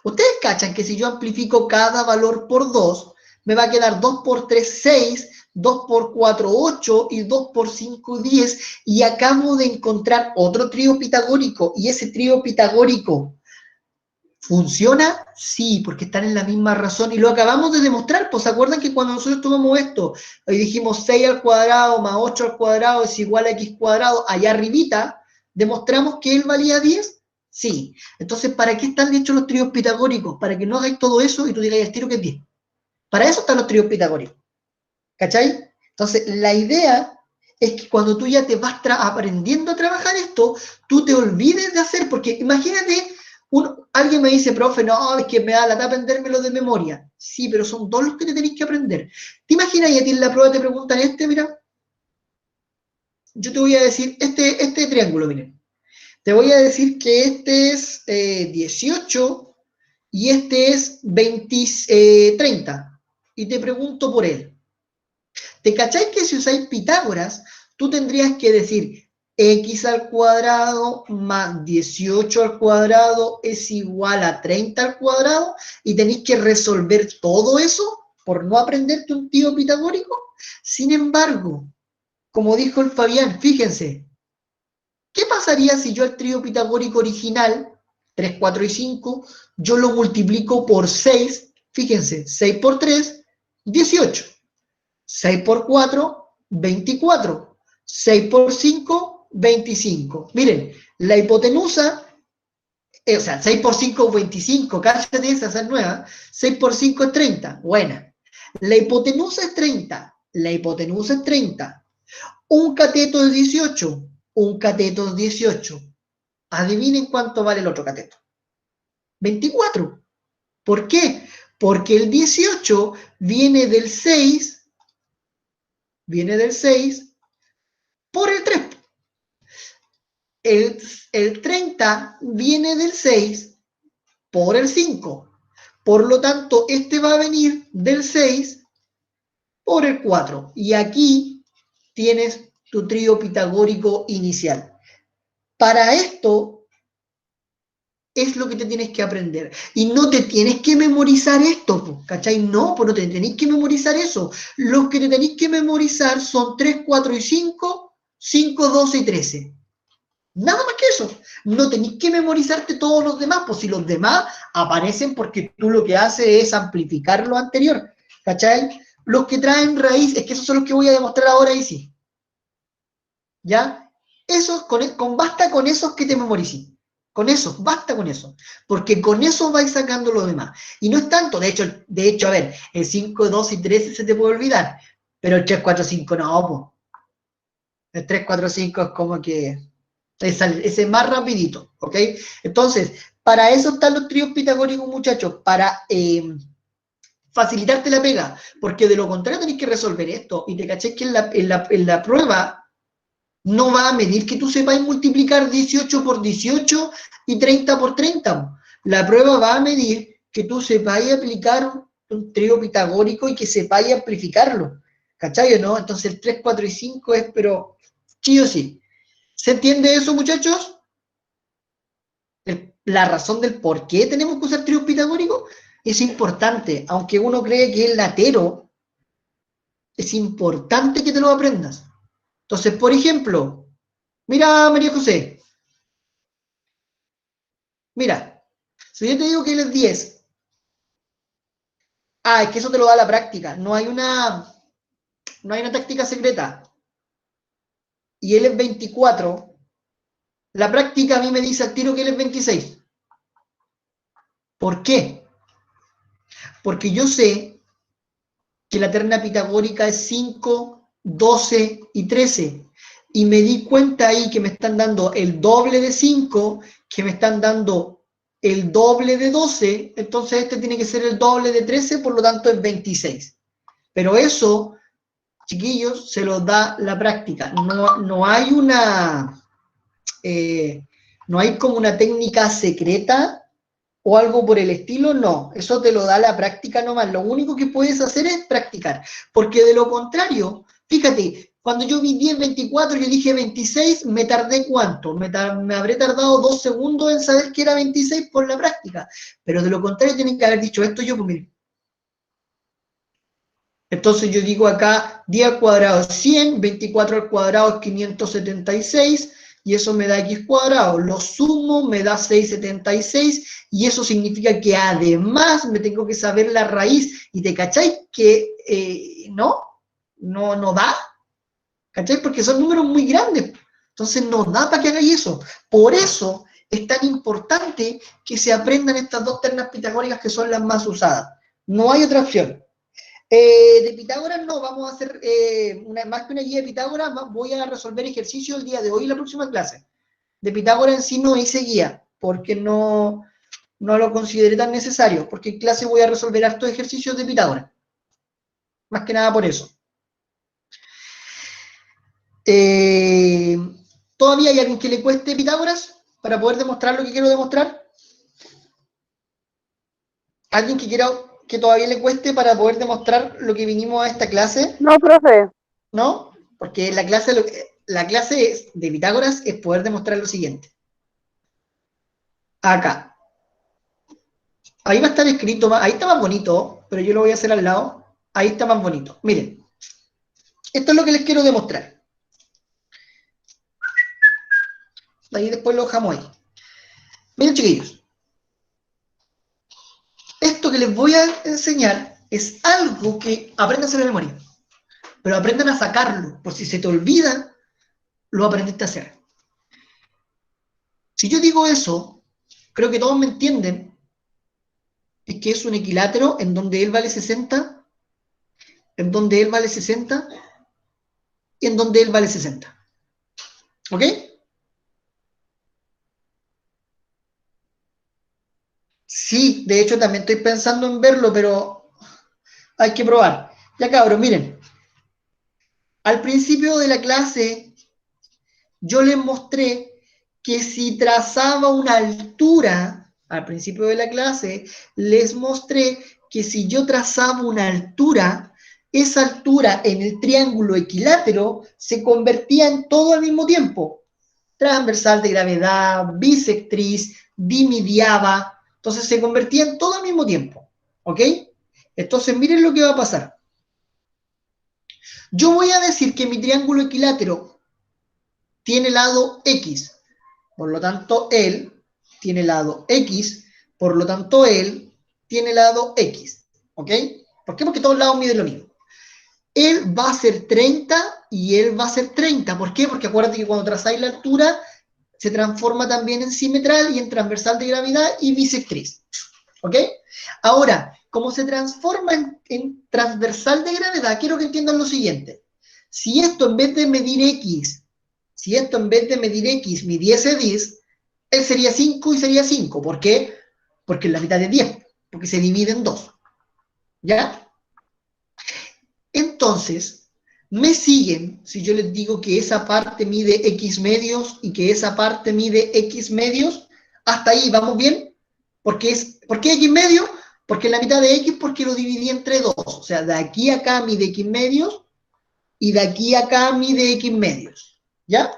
Speaker 1: Ustedes cachan que si yo amplifico cada valor por 2, me va a quedar 2 por 3, 6, 2 por 4, 8 y 2 por 5, 10. Y acabo de encontrar otro trío pitagórico. Y ese trío pitagórico, ¿funciona? Sí, porque están en la misma razón y lo acabamos de demostrar. Pues, ¿se acuerdan que cuando nosotros tomamos esto y dijimos 6 al cuadrado más 8 al cuadrado es igual a x cuadrado, allá arribita, demostramos que él valía 10? Sí. Entonces, ¿para qué están hechos los tríos pitagóricos? Para que no hagáis todo eso y tú digas al tiro que es 10. Para eso están los tríos pitagóricos. ¿Cachai? Entonces, la idea es que cuando tú ya te vas aprendiendo a trabajar esto, tú te olvides de hacer, porque imagínate, alguien me dice, profe, no, es que me da lata aprendérmelo de memoria. Sí, pero son dos los que te tenéis que aprender. ¿Te imaginas y a ti en la prueba te preguntan mira? Yo te voy a decir, este triángulo, miren. Te voy a decir que este es 18 y este es 30. Y te pregunto por él. ¿Te cacháis que si usáis Pitágoras, tú tendrías que decir x al cuadrado más 18 al cuadrado es igual a 30 al cuadrado? Y tenéis que resolver todo eso por no aprenderte un trío pitagórico. Sin embargo, como dijo el Fabián, fíjense, ¿qué pasaría si yo el trío pitagórico original, 3, 4 y 5, yo lo multiplico por 6? Fíjense, 6 por 3, 18. 6 por 4, 24. 6 por 5, 25. Miren, la hipotenusa, o sea, 6 por 5, 25. Cállate esa es nueva. 6 por 5 es 30. Buena. La hipotenusa es 30. La hipotenusa es 30. Un cateto es 18. Un cateto es 18. Adivinen cuánto vale el otro cateto. 24. ¿Por qué? Porque el 18 viene del 6 por el 3. El 30 viene del 6 por el 5. Por lo tanto, este va a venir del 6 por el 4. Y aquí tienes tu trío pitagórico inicial. Para esto es lo que te tienes que aprender. Y no te tienes que memorizar esto, ¿cachai? No, pues no te tenés que memorizar eso. Los que te tenés que memorizar son 3, 4 y 5, 5, 12 y 13. Nada más que eso. No tenéis que memorizarte todos los demás, pues si los demás aparecen porque tú lo que haces es amplificar lo anterior. ¿Cachai? Los que traen raíz, es que esos son los que voy a demostrar ahora y sí. ¿Ya? Esos, basta con esos que te memoricé. Con eso, basta con eso. Porque con eso vais sacando lo demás. Y no es tanto, de hecho, a ver, el 5, 2 y 13 se te puede olvidar. Pero el 3, 4, 5 no, pues. El 3, 4, 5 es como que ese más rapidito, ¿ok? Entonces, para eso están los tríos pitagóricos, muchachos, para facilitarte la pega, porque de lo contrario tenés que resolver esto, y te caché que en la prueba no va a medir que tú sepas multiplicar 18 por 18 y 30 por 30. La prueba va a medir que tú sepas aplicar un trío pitagórico y que sepas amplificarlo. ¿Cachai o no? Entonces el 3, 4 y 5 es, pero sí o sí. ¿Se entiende eso, muchachos? La razón del por qué tenemos que usar tríos pitagóricos es importante. Aunque uno cree que es latero, es importante que te lo aprendas. Entonces, por ejemplo, mira, María José, mira, si yo te digo que él es 10, es que eso te lo da la práctica, no hay una táctica secreta, y él es 24, la práctica a mí me dice al tiro que él es 26. ¿Por qué? Porque yo sé que la terna pitagórica es 5, 12 y 13. Y me di cuenta ahí que me están dando el doble de 5, que me están dando el doble de 12, entonces este tiene que ser el doble de 13, por lo tanto es 26. Pero eso, chiquillos, se los da la práctica. No hay no hay como una técnica secreta o algo por el estilo, no. Eso te lo da la práctica nomás. Lo único que puedes hacer es practicar. Porque de lo contrario, fíjate, cuando yo vi 10, 24, yo dije 26, ¿me tardé cuánto? Me habré tardado 2 segundos en saber que era 26 por la práctica. Pero de lo contrario, tienen que haber dicho esto yo, pues miren. Entonces yo digo acá, 10 al cuadrado es 100, 24 al cuadrado es 576, y eso me da x cuadrado. Lo sumo, me da 676, y eso significa que además me tengo que saber la raíz. ¿Y te cacháis que no da? ¿Cacháis? Porque son números muy grandes. Entonces no da para que hagáis eso. Por eso es tan importante que se aprendan estas dos ternas pitagóricas que son las más usadas. No hay otra opción. De Pitágoras no, vamos a hacer más que una guía de Pitágoras, voy a resolver ejercicios el día de hoy en la próxima clase. De Pitágoras en sí no hice guía, porque no lo consideré tan necesario, porque en clase voy a resolver hartos ejercicios de Pitágoras. Más que nada por eso. ¿Todavía hay alguien que le cueste Pitágoras para poder demostrar lo que quiero demostrar? ¿Alguien que todavía le cueste para poder demostrar lo que vinimos a esta clase?
Speaker 2: No, profe.
Speaker 1: ¿No? Porque la clase de Pitágoras es poder demostrar lo siguiente. Acá. Ahí va a estar escrito, ahí está más bonito, pero yo lo voy a hacer al lado. Ahí está más bonito. Miren. Esto es lo que les quiero demostrar. Ahí después lo dejamos ahí. Miren, chiquillos. Esto que les voy a enseñar es algo que aprendan a hacer de memoria. Pero aprendan a sacarlo. Por si se te olvida, lo aprendiste a hacer. Si yo digo eso, creo que todos me entienden, es que es un equilátero en donde él vale 60, en donde él vale 60 y en donde él vale 60. ¿Ok? Sí, de hecho también estoy pensando en verlo, pero hay que probar. Ya cabros, miren. Al principio de la clase, yo les mostré que si trazaba una altura, al principio de la clase, les mostré que si yo trazaba una altura, esa altura en el triángulo equilátero se convertía en todo al mismo tiempo. Transversal de gravedad, bisectriz, dimidiaba, entonces se convertía en todo al mismo tiempo. ¿Ok? Entonces miren lo que va a pasar. Yo voy a decir que mi triángulo equilátero tiene lado X, por lo tanto él tiene lado X, por lo tanto él tiene lado X, ¿ok? ¿Por qué? Porque todos lados miden lo mismo. Él va a ser 30 y él va a ser 30, ¿por qué? Porque acuérdate que cuando trazáis la altura se transforma también en simetral y en transversal de gravedad y bisectriz, ¿ok? Ahora, como se transforma en transversal de gravedad, quiero que entiendan lo siguiente. Si esto en vez de medir X, midiese 10, él sería 5 y sería 5. ¿Por qué? Porque es la mitad de 10, porque se divide en 2. ¿Ya? Entonces, me siguen si yo les digo que esa parte mide x medios y que esa parte mide x medios. Hasta ahí, ¿vamos bien? ¿Por qué x medio? Porque la mitad de x, porque lo dividí entre 2. O sea, de aquí a acá mide x medios y de aquí a acá mide x medios. ¿Ya?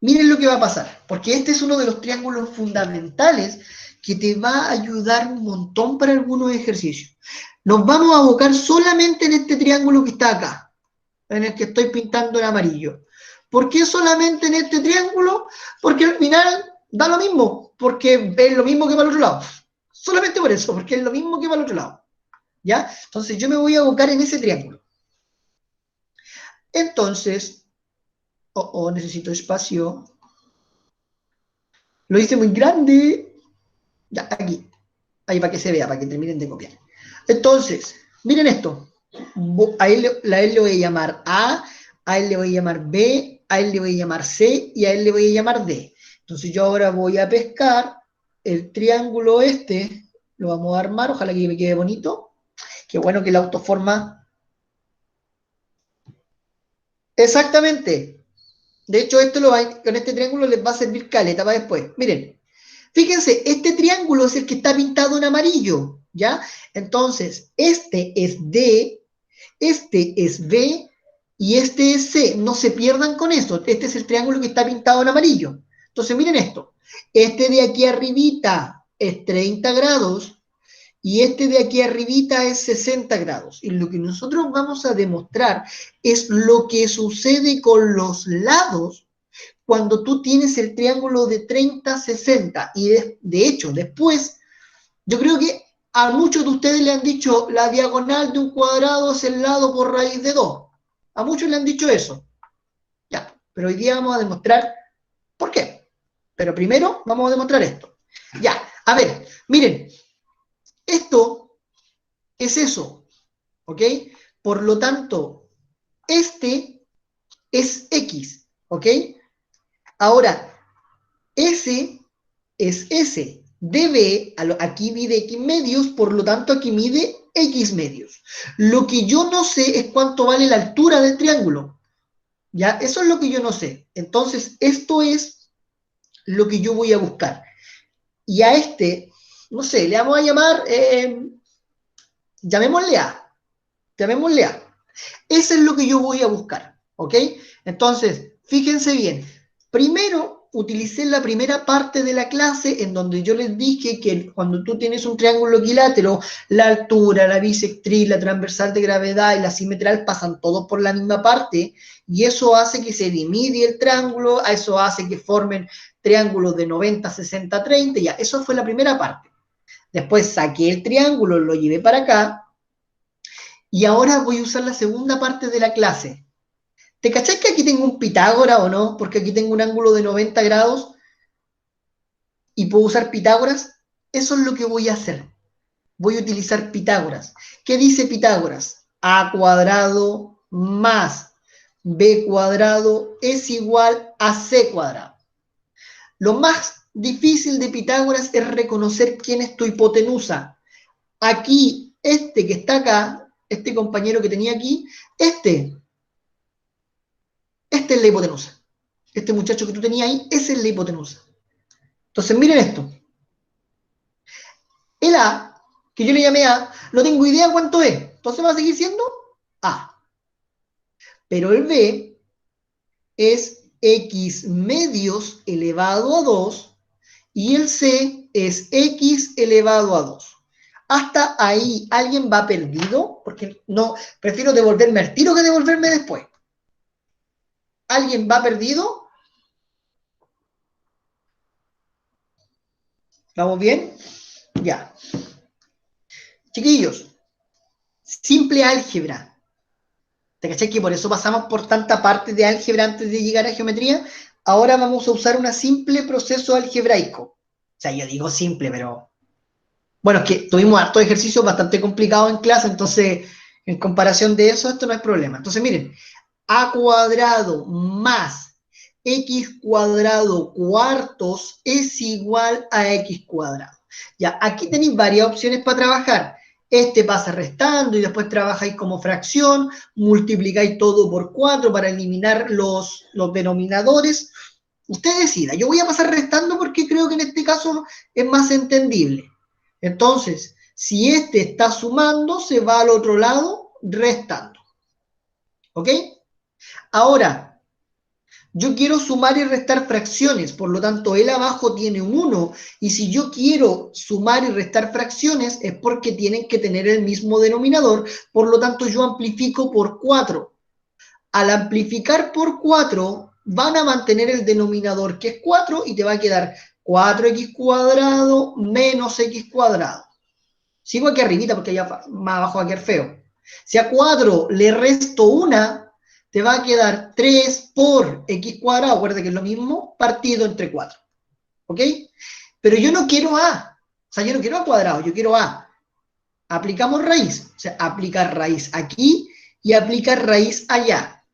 Speaker 1: Miren lo que va a pasar, porque este es uno de los triángulos fundamentales que te va a ayudar un montón para algunos ejercicios. Nos vamos a abocar solamente en este triángulo que está acá, en el que estoy pintando en amarillo. ¿Por qué solamente en este triángulo? Porque al final da lo mismo, porque es lo mismo que para el otro lado. Solamente por eso, porque es lo mismo que para el otro lado. ¿Ya? Entonces yo me voy a abocar en ese triángulo. Entonces, necesito espacio. Lo hice muy grande. Ya, aquí. Ahí para que se vea, para que terminen de copiar. Entonces, miren esto. A él le voy a llamar A él le voy a llamar B, a él le voy a llamar C y a él le voy a llamar D. Entonces yo ahora voy a pescar el triángulo este, lo vamos a armar, ojalá que me quede bonito. Qué bueno que el auto forma. Exactamente. De hecho, con este triángulo les va a servir caleta para después. Miren, fíjense, este triángulo es el que está pintado en amarillo, ¿ya? Entonces, este es D, este es B y este es C. No se pierdan con eso. Este es el triángulo que está pintado en amarillo. Entonces, miren esto. Este de aquí arribita es 30 grados y este de aquí arribita es 60 grados. Y lo que nosotros vamos a demostrar es lo que sucede con los lados cuando tú tienes el triángulo de 30, 60. Y de hecho, después, yo creo que a muchos de ustedes le han dicho la diagonal de un cuadrado es el lado por raíz de 2. A muchos le han dicho eso. Ya, pero hoy día vamos a demostrar por qué. Pero primero vamos a demostrar esto. Ya, a ver, miren, esto es eso, ¿ok? Por lo tanto, este es X, ¿ok? Ahora, S es S. DB, aquí mide X medios, por lo tanto aquí mide X medios. Lo que yo no sé es cuánto vale la altura del triángulo. ¿Ya? Eso es lo que yo no sé. Entonces, esto es lo que yo voy a buscar. Y a este, no sé, le vamos a llamar, llamémosle A. Llamémosle A. Eso es lo que yo voy a buscar, ¿ok? Entonces, fíjense bien. Primero, utilicé la primera parte de la clase en donde yo les dije que cuando tú tienes un triángulo equilátero, la altura, la bisectriz, la transversal de gravedad y la simetral pasan todos por la misma parte y eso hace que se divide el triángulo, eso hace que formen triángulos de 90, 60, 30, ya, eso fue la primera parte. Después saqué el triángulo, lo llevé para acá, y ahora voy a usar la segunda parte de la clase. ¿Te cachás que aquí tengo un Pitágoras o no? Porque aquí tengo un ángulo de 90 grados y puedo usar Pitágoras. Eso es lo que voy a hacer. Voy a utilizar Pitágoras. ¿Qué dice Pitágoras? A cuadrado más B cuadrado es igual a C cuadrado. Lo más difícil de Pitágoras es reconocer quién es tu hipotenusa. Aquí, este que está acá, este compañero que tenía aquí, este es la hipotenusa. Este muchacho que tú tenías ahí, esa es la hipotenusa. Entonces, miren esto. El A, que yo le llamé A, no tengo idea cuánto es. Entonces va a seguir siendo A. Pero el B es X medios elevado a 2 y el C es X elevado a 2. Hasta ahí, ¿alguien va perdido? Porque no, prefiero devolverme al tiro que devolverme después. ¿Alguien va perdido? ¿Vamos bien? Ya. Chiquillos, simple álgebra. ¿Te cachai que por eso pasamos por tanta parte de álgebra antes de llegar a geometría? Ahora vamos a usar un simple proceso algebraico. O sea, yo digo simple, pero... Bueno, es que tuvimos hartos ejercicios bastante complicados en clase, entonces, en comparación de eso, esto no es problema. Entonces, miren, a cuadrado más x cuadrado cuartos es igual a x cuadrado. Ya, aquí tenéis varias opciones para trabajar. Este pasa restando y después trabajáis como fracción, multiplicáis todo por 4 para eliminar los denominadores. Usted decida. Yo voy a pasar restando porque creo que en este caso es más entendible. Entonces, si este está sumando, se va al otro lado restando. ¿Ok? Ahora, yo quiero sumar y restar fracciones, por lo tanto, él abajo tiene un 1, y si yo quiero sumar y restar fracciones es porque tienen que tener el mismo denominador, por lo tanto, yo amplifico por 4. Al amplificar por 4, van a mantener el denominador que es 4 y te va a quedar 4x cuadrado menos x cuadrado. Sigo aquí arribita porque allá más abajo va a quedar feo. Si a 4 le resto 1, te va a quedar 3 por x cuadrado, acuérdate que es lo mismo, partido entre 4. ¿Ok? Pero yo no quiero a. O sea, yo no quiero a cuadrado, yo quiero a. Aplicamos raíz. O sea, aplicar raíz aquí y aplicar raíz allá.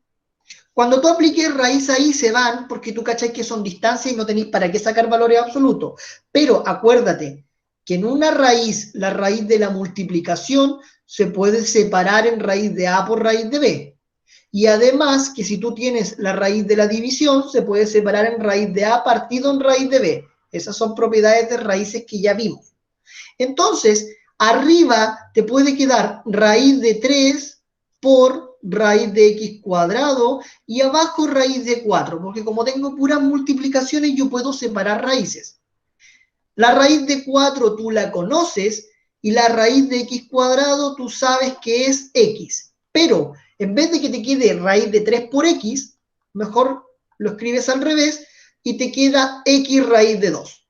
Speaker 1: Cuando tú apliques raíz ahí se van porque tú cachai que son distancias y no tenéis para qué sacar valores absolutos. Pero acuérdate que en una raíz, la raíz de la multiplicación se puede separar en raíz de a por raíz de b. Y además que si tú tienes la raíz de la división, se puede separar en raíz de a partido en raíz de b. Esas son propiedades de raíces que ya vimos. Entonces, arriba te puede quedar raíz de 3 por raíz de x cuadrado y abajo raíz de 4, porque como tengo puras multiplicaciones, yo puedo separar raíces. La raíz de 4 tú la conoces y la raíz de x cuadrado tú sabes que es x. Pero en vez de que te quede raíz de 3 por x, mejor lo escribes al revés y te queda x raíz de 2.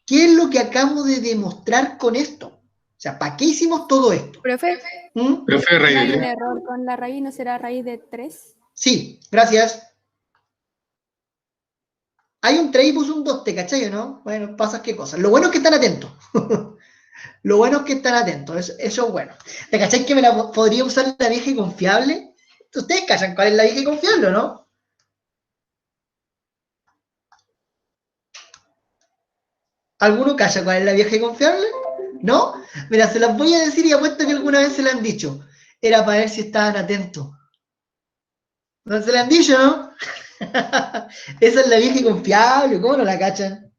Speaker 1: ¿Qué es lo que acabo de demostrar con esto? O sea, ¿para qué hicimos todo esto?
Speaker 3: Profe,
Speaker 4: Profe,
Speaker 3: ¿no hay
Speaker 4: raíz
Speaker 3: un
Speaker 4: de
Speaker 3: error con la raíz? ¿No será raíz de 3?
Speaker 1: Sí, gracias. Hay un 3 y puse un 2, ¿te cachai o no? Bueno, pasas qué cosas. Lo bueno es que están atentos. Lo bueno es que están atentos. Eso es bueno. ¿Te cachai que me la podría usar la vieja y confiable? ¿Ustedes cachan cuál es la vieja y confiable o no? ¿Alguno cacha cuál es la vieja y confiable? ¿No? Mira, se las voy a decir y apuesto que alguna vez se la han dicho. Era para ver si estaban atentos. ¿No se la han dicho, no? Esa es la vieja y confiable, ¿cómo no la cachan?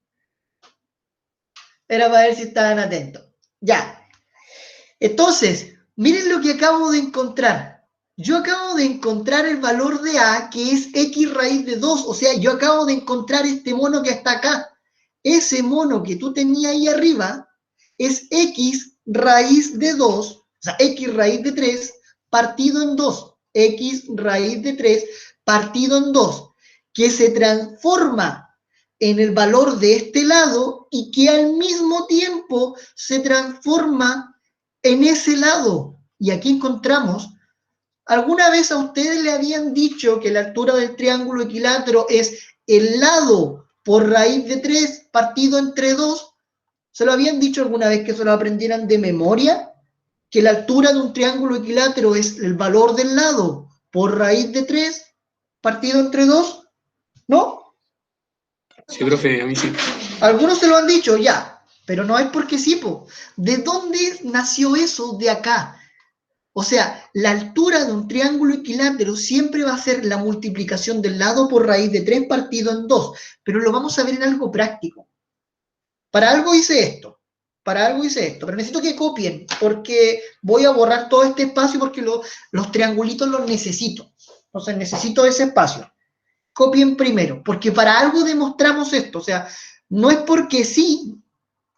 Speaker 1: Era para ver si estaban atentos. Ya. Entonces, miren lo que acabo de encontrar. Yo acabo de encontrar el valor de A, que es x raíz de 2. O sea, yo acabo de encontrar este mono que está acá. Ese mono que tú tenías ahí arriba es x raíz de 2, o sea, x raíz de 3 partido en 2. X raíz de 3 partido en 2, que se transforma en el valor de este lado y que al mismo tiempo se transforma en ese lado. Y aquí encontramos, ¿alguna vez a ustedes le habían dicho que la altura del triángulo equilátero es el lado por raíz de 3 partido entre 2? ¿Se lo habían dicho alguna vez que se lo aprendieran de memoria? Que la altura de un triángulo equilátero es el valor del lado por raíz de 3 partido entre 2, ¿no?
Speaker 4: Sí, profe, a mí sí.
Speaker 1: Algunos se lo han dicho, ya, pero no es porque sí, po. ¿De dónde nació eso de acá? O sea, la altura de un triángulo equilátero siempre va a ser la multiplicación del lado por raíz de 3 partido en 2, pero lo vamos a ver en algo práctico. Para algo hice esto, pero necesito que copien, porque voy a borrar todo este espacio porque los triangulitos los necesito. Entonces necesito ese espacio. Copien primero, porque para algo demostramos esto. O sea, no es porque sí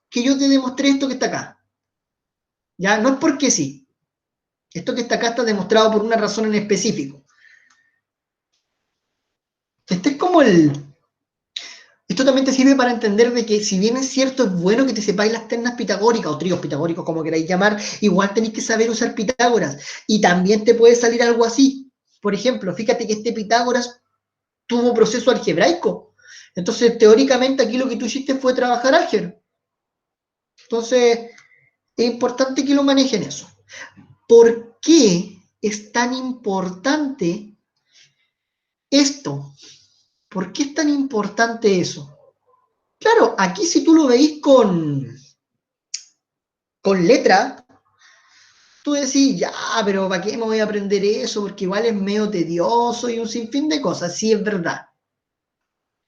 Speaker 1: que yo te demostré esto que está acá. Ya, no es porque sí. Esto que está acá está demostrado por una razón en específico. Este es como Esto también te sirve para entender de que si bien es cierto, es bueno que te sepáis las ternas pitagóricas o tríos pitagóricos, como queráis llamar, igual tenéis que saber usar Pitágoras. Y también te puede salir algo así. Por ejemplo, fíjate que este Pitágoras tuvo proceso algebraico. Entonces, teóricamente, aquí lo que tú hiciste fue trabajar álgebra. Entonces, es importante que lo manejen eso. ¿Por qué es tan importante esto? ¿Por qué es tan importante eso? Claro, aquí si tú lo veis con letra, tú decís, ya, pero ¿para qué me voy a aprender eso? Porque igual es medio tedioso y un sinfín de cosas, sí es verdad.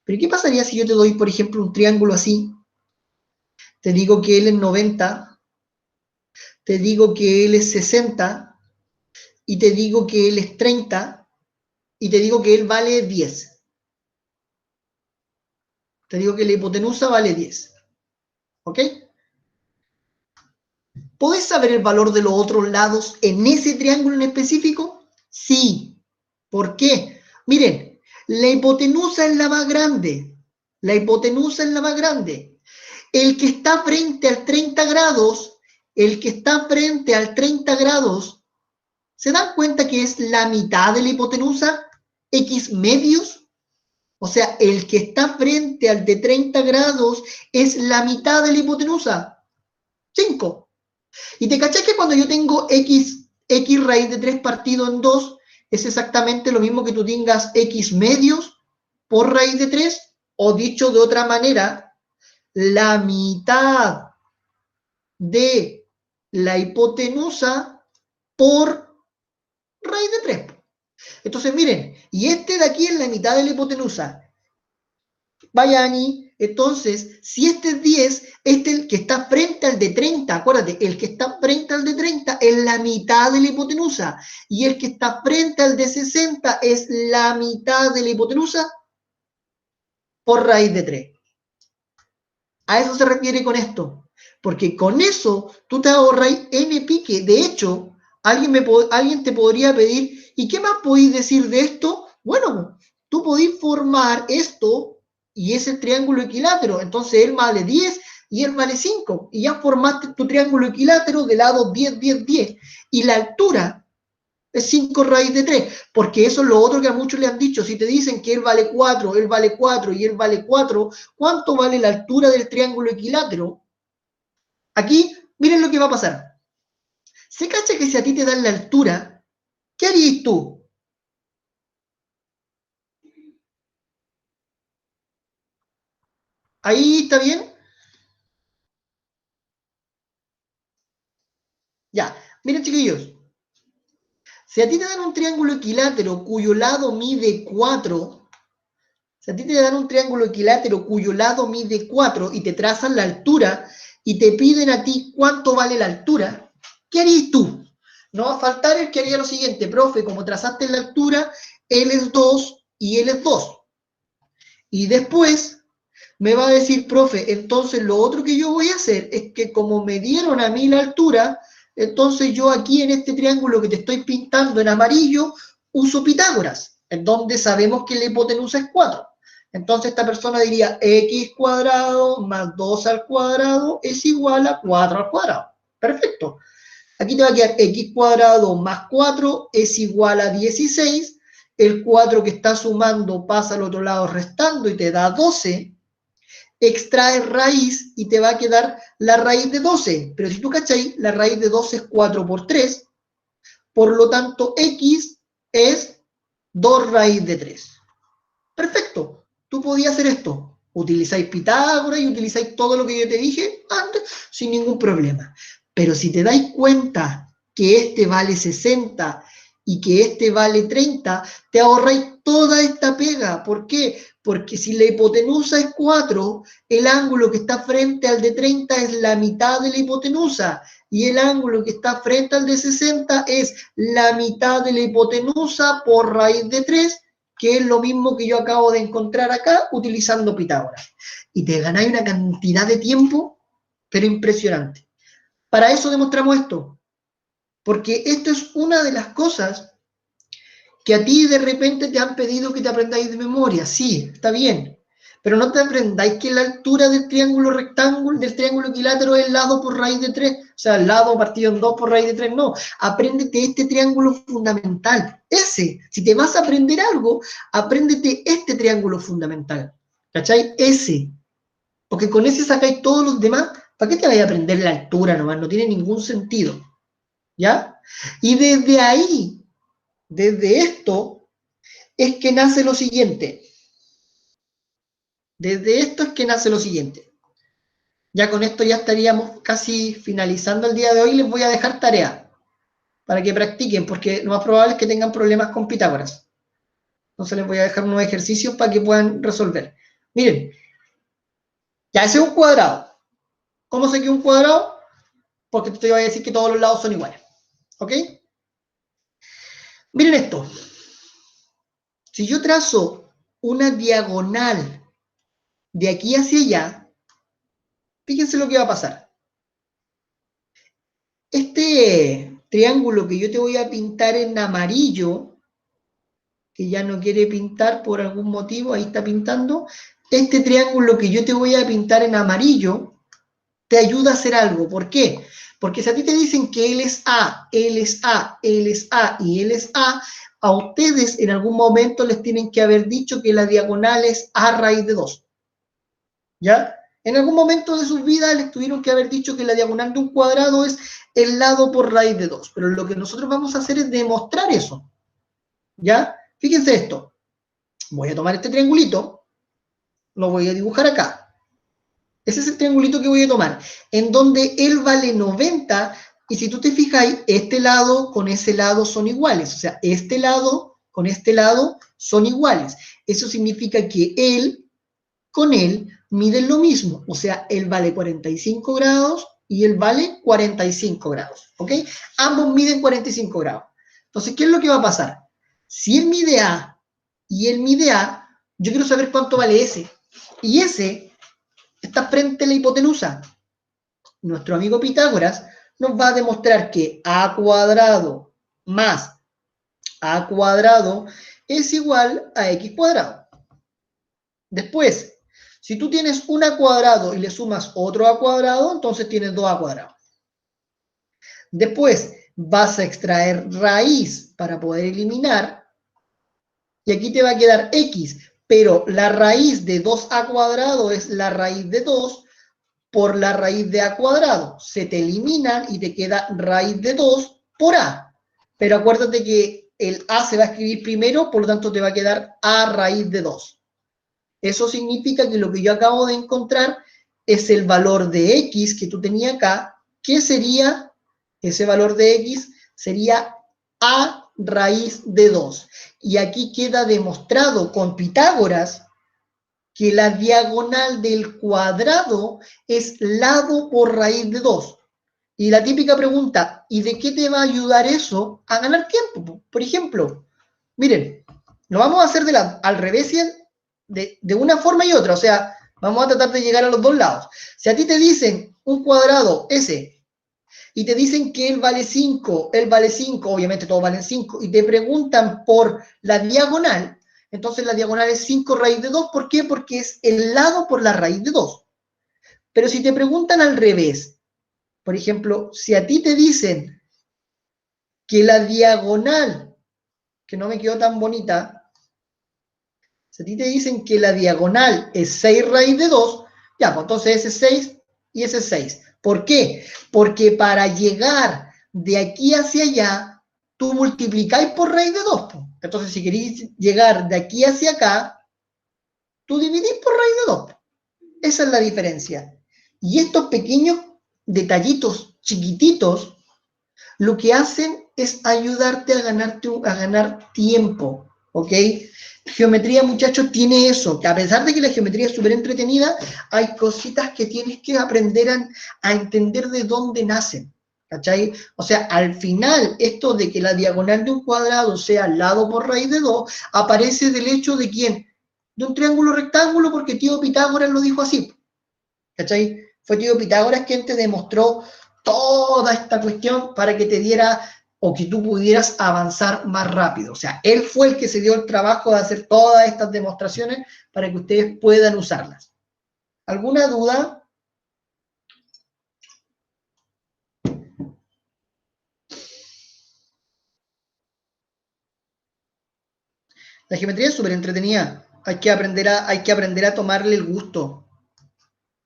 Speaker 1: Pero ¿qué pasaría si yo te doy, por ejemplo, un triángulo así? Te digo que él es 90, te digo que él es 60, y te digo que él es 30, y te digo que él vale 10. Te digo que la hipotenusa vale 10. ¿Ok? ¿Podés saber el valor de los otros lados en ese triángulo en específico? Sí. ¿Por qué? Miren, la hipotenusa es la más grande. La hipotenusa es la más grande. El que está frente al 30 grados, el que está frente al 30 grados, ¿se dan cuenta que es la mitad de la hipotenusa? X medios. O sea, el que está frente al de 30 grados es la mitad de la hipotenusa. 5. Y te cachás que cuando yo tengo x raíz de 3 partido en 2, es exactamente lo mismo que tú tengas x medios por raíz de 3, o dicho de otra manera, la mitad de la hipotenusa por raíz de 3. Entonces, miren, y este de aquí es la mitad de la hipotenusa. Vaya, Ani, entonces, si este es 10, este el que está frente al de 30, acuérdate, el que está frente al de 30 es la mitad de la hipotenusa, y el que está frente al de 60 es la mitad de la hipotenusa por raíz de 3. A eso se refiere con esto, porque con eso tú te ahorras n pique. De hecho, alguien te podría pedir, ¿y qué más podéis decir de esto? Bueno, tú podéis formar esto y es el triángulo equilátero. Entonces él vale 10 y él vale 5. Y ya formaste tu triángulo equilátero de lado 10, 10, 10. Y la altura es 5 raíz de 3, porque eso es lo otro que a muchos le han dicho. Si te dicen que él vale 4 y él vale 4, ¿cuánto vale la altura del triángulo equilátero? Aquí, miren lo que va a pasar. Se cacha que si a ti te dan la altura, ¿qué harías tú? ¿Ahí está bien? Ya, miren chiquillos. Si a ti te dan un triángulo equilátero cuyo lado mide 4, si a ti te dan un triángulo equilátero cuyo lado mide 4 y te trazan la altura y te piden a ti cuánto vale la altura, ¿qué harías tú? No va a faltar el que haría lo siguiente, profe, como trazaste la altura, él es 2 y él es 2. Y después me va a decir, profe, entonces lo otro que yo voy a hacer es que como me dieron a mí la altura, entonces yo aquí en este triángulo que te estoy pintando en amarillo, uso Pitágoras, en donde sabemos que la hipotenusa es 4. Entonces esta persona diría x cuadrado más 2 al cuadrado es igual a 4 al cuadrado. Perfecto. Aquí te va a quedar x cuadrado más 4 es igual a 16. El 4 que está sumando pasa al otro lado restando y te da 12. Extraes raíz y te va a quedar la raíz de 12. Pero si tú cacháis, la raíz de 12 es 4 por 3. Por lo tanto, x es 2 raíz de 3. Perfecto. Tú podías hacer esto. Utilizáis Pitágoras y utilizáis todo lo que yo te dije antes sin ningún problema. Pero si te dais cuenta que este vale 60 y que este vale 30, te ahorráis toda esta pega. ¿Por qué? Porque si la hipotenusa es 4, el ángulo que está frente al de 30 es la mitad de la hipotenusa y el ángulo que está frente al de 60 es la mitad de la hipotenusa por raíz de 3, que es lo mismo que yo acabo de encontrar acá utilizando Pitágoras. Y te ganáis una cantidad de tiempo, pero impresionante. Para eso demostramos esto, porque esto es una de las cosas que a ti de repente te han pedido que te aprendáis de memoria. Sí, está bien, pero no te aprendáis que la altura del triángulo rectángulo, del triángulo equilátero es el lado por raíz de 3, o sea, el lado partido en 2 por raíz de 3, no. Apréndete este triángulo fundamental, ese. Si te vas a aprender algo, apréndete este triángulo fundamental, ¿cachai? Ese. Porque con ese sacáis todos los demás. ¿Para qué te vais a aprender la altura nomás? No tiene ningún sentido, ¿ya? Y desde ahí, desde esto, es que nace lo siguiente. Desde esto es que nace lo siguiente. Ya con esto ya estaríamos casi finalizando el día de hoy. Les voy a dejar tarea para que practiquen, porque lo más probable es que tengan problemas con Pitágoras. Entonces les voy a dejar unos ejercicios para que puedan resolver. Miren, ya ese es un cuadrado. ¿Cómo sé que es un cuadrado? Porque te voy a decir que todos los lados son iguales. ¿Ok? Miren esto. Si yo trazo una diagonal de aquí hacia allá, fíjense lo que va a pasar. Este triángulo que yo te voy a pintar en amarillo, que ya no quiere pintar por algún motivo, ahí está pintando, este triángulo que yo te voy a pintar en amarillo, te ayuda a hacer algo. ¿Por qué? Porque si a ti te dicen que él es A, él es A, él es A y él es a ustedes en algún momento les tienen que haber dicho que la diagonal es A raíz de 2. ¿Ya? En algún momento de sus vidas les tuvieron que haber dicho que la diagonal de un cuadrado es el lado por raíz de 2. Pero lo que nosotros vamos a hacer es demostrar eso. ¿Ya? Fíjense esto. Voy a tomar este triangulito, lo voy a dibujar acá. Ese es el triangulito que voy a tomar, en donde él vale 90, y si tú te fijas, este lado con ese lado son iguales. O sea, este lado con este lado son iguales. Eso significa que él con él miden lo mismo. O sea, él vale 45 grados y él vale 45 grados. ¿Ok? Ambos miden 45 grados. Entonces, ¿qué es lo que va a pasar? Si él mide A y él mide A, yo quiero saber cuánto vale ese. Y ese está frente a la hipotenusa. Nuestro amigo Pitágoras nos va a demostrar que A cuadrado más A cuadrado es igual a X cuadrado. Después, si tú tienes un A cuadrado y le sumas otro A cuadrado, entonces tienes 2A cuadrado. Después, vas a extraer raíz para poder eliminar, y aquí te va a quedar X, pero la raíz de 2A cuadrado es la raíz de 2 por la raíz de A cuadrado. Se te eliminan y te queda raíz de 2 por A. Pero acuérdate que el A se va a escribir primero, por lo tanto te va a quedar A raíz de 2. Eso significa que lo que yo acabo de encontrar es el valor de X que tú tenías acá. ¿Qué sería ese valor de X? Sería A raíz de 2. Y aquí queda demostrado con Pitágoras que la diagonal del cuadrado es lado por raíz de 2. Y la típica pregunta, ¿y de qué te va a ayudar eso a ganar tiempo? Por ejemplo, miren, lo vamos a hacer al revés de una forma y otra. O sea, vamos a tratar de llegar a los dos lados. Si a ti te dicen un cuadrado S y te dicen que él vale 5, obviamente todos valen 5, y te preguntan por la diagonal, entonces la diagonal es 5 raíz de 2. ¿Por qué? Porque es el lado por la raíz de 2. Pero si te preguntan al revés, por ejemplo, si a ti te dicen que la diagonal, que no me quedó tan bonita, si a ti te dicen que la diagonal es 6 raíz de 2, ya, pues entonces ese es 6 y ese es 6. ¿Por qué? Porque para llegar de aquí hacia allá, tú multiplicáis por raíz de 2. Entonces, si queréis llegar de aquí hacia acá, tú dividís por raíz de 2. Esa es la diferencia. Y estos pequeños detallitos chiquititos, lo que hacen es ayudarte a ganar tiempo, ¿ok? Geometría, muchachos, tiene eso, que a pesar de que la geometría es súper entretenida, hay cositas que tienes que aprender a entender de dónde nacen, ¿cachai? O sea, al final, esto de que la diagonal de un cuadrado sea lado por raíz de 2, aparece del hecho de ¿quién? De un triángulo rectángulo, porque tío Pitágoras lo dijo así, ¿cachai? Fue tío Pitágoras quien te demostró toda esta cuestión para que te diera o que tú pudieras avanzar más rápido. O sea, él fue el que se dio el trabajo de hacer todas estas demostraciones para que ustedes puedan usarlas. ¿Alguna duda? La geometría es súper entretenida. Hay que aprender a tomarle el gusto.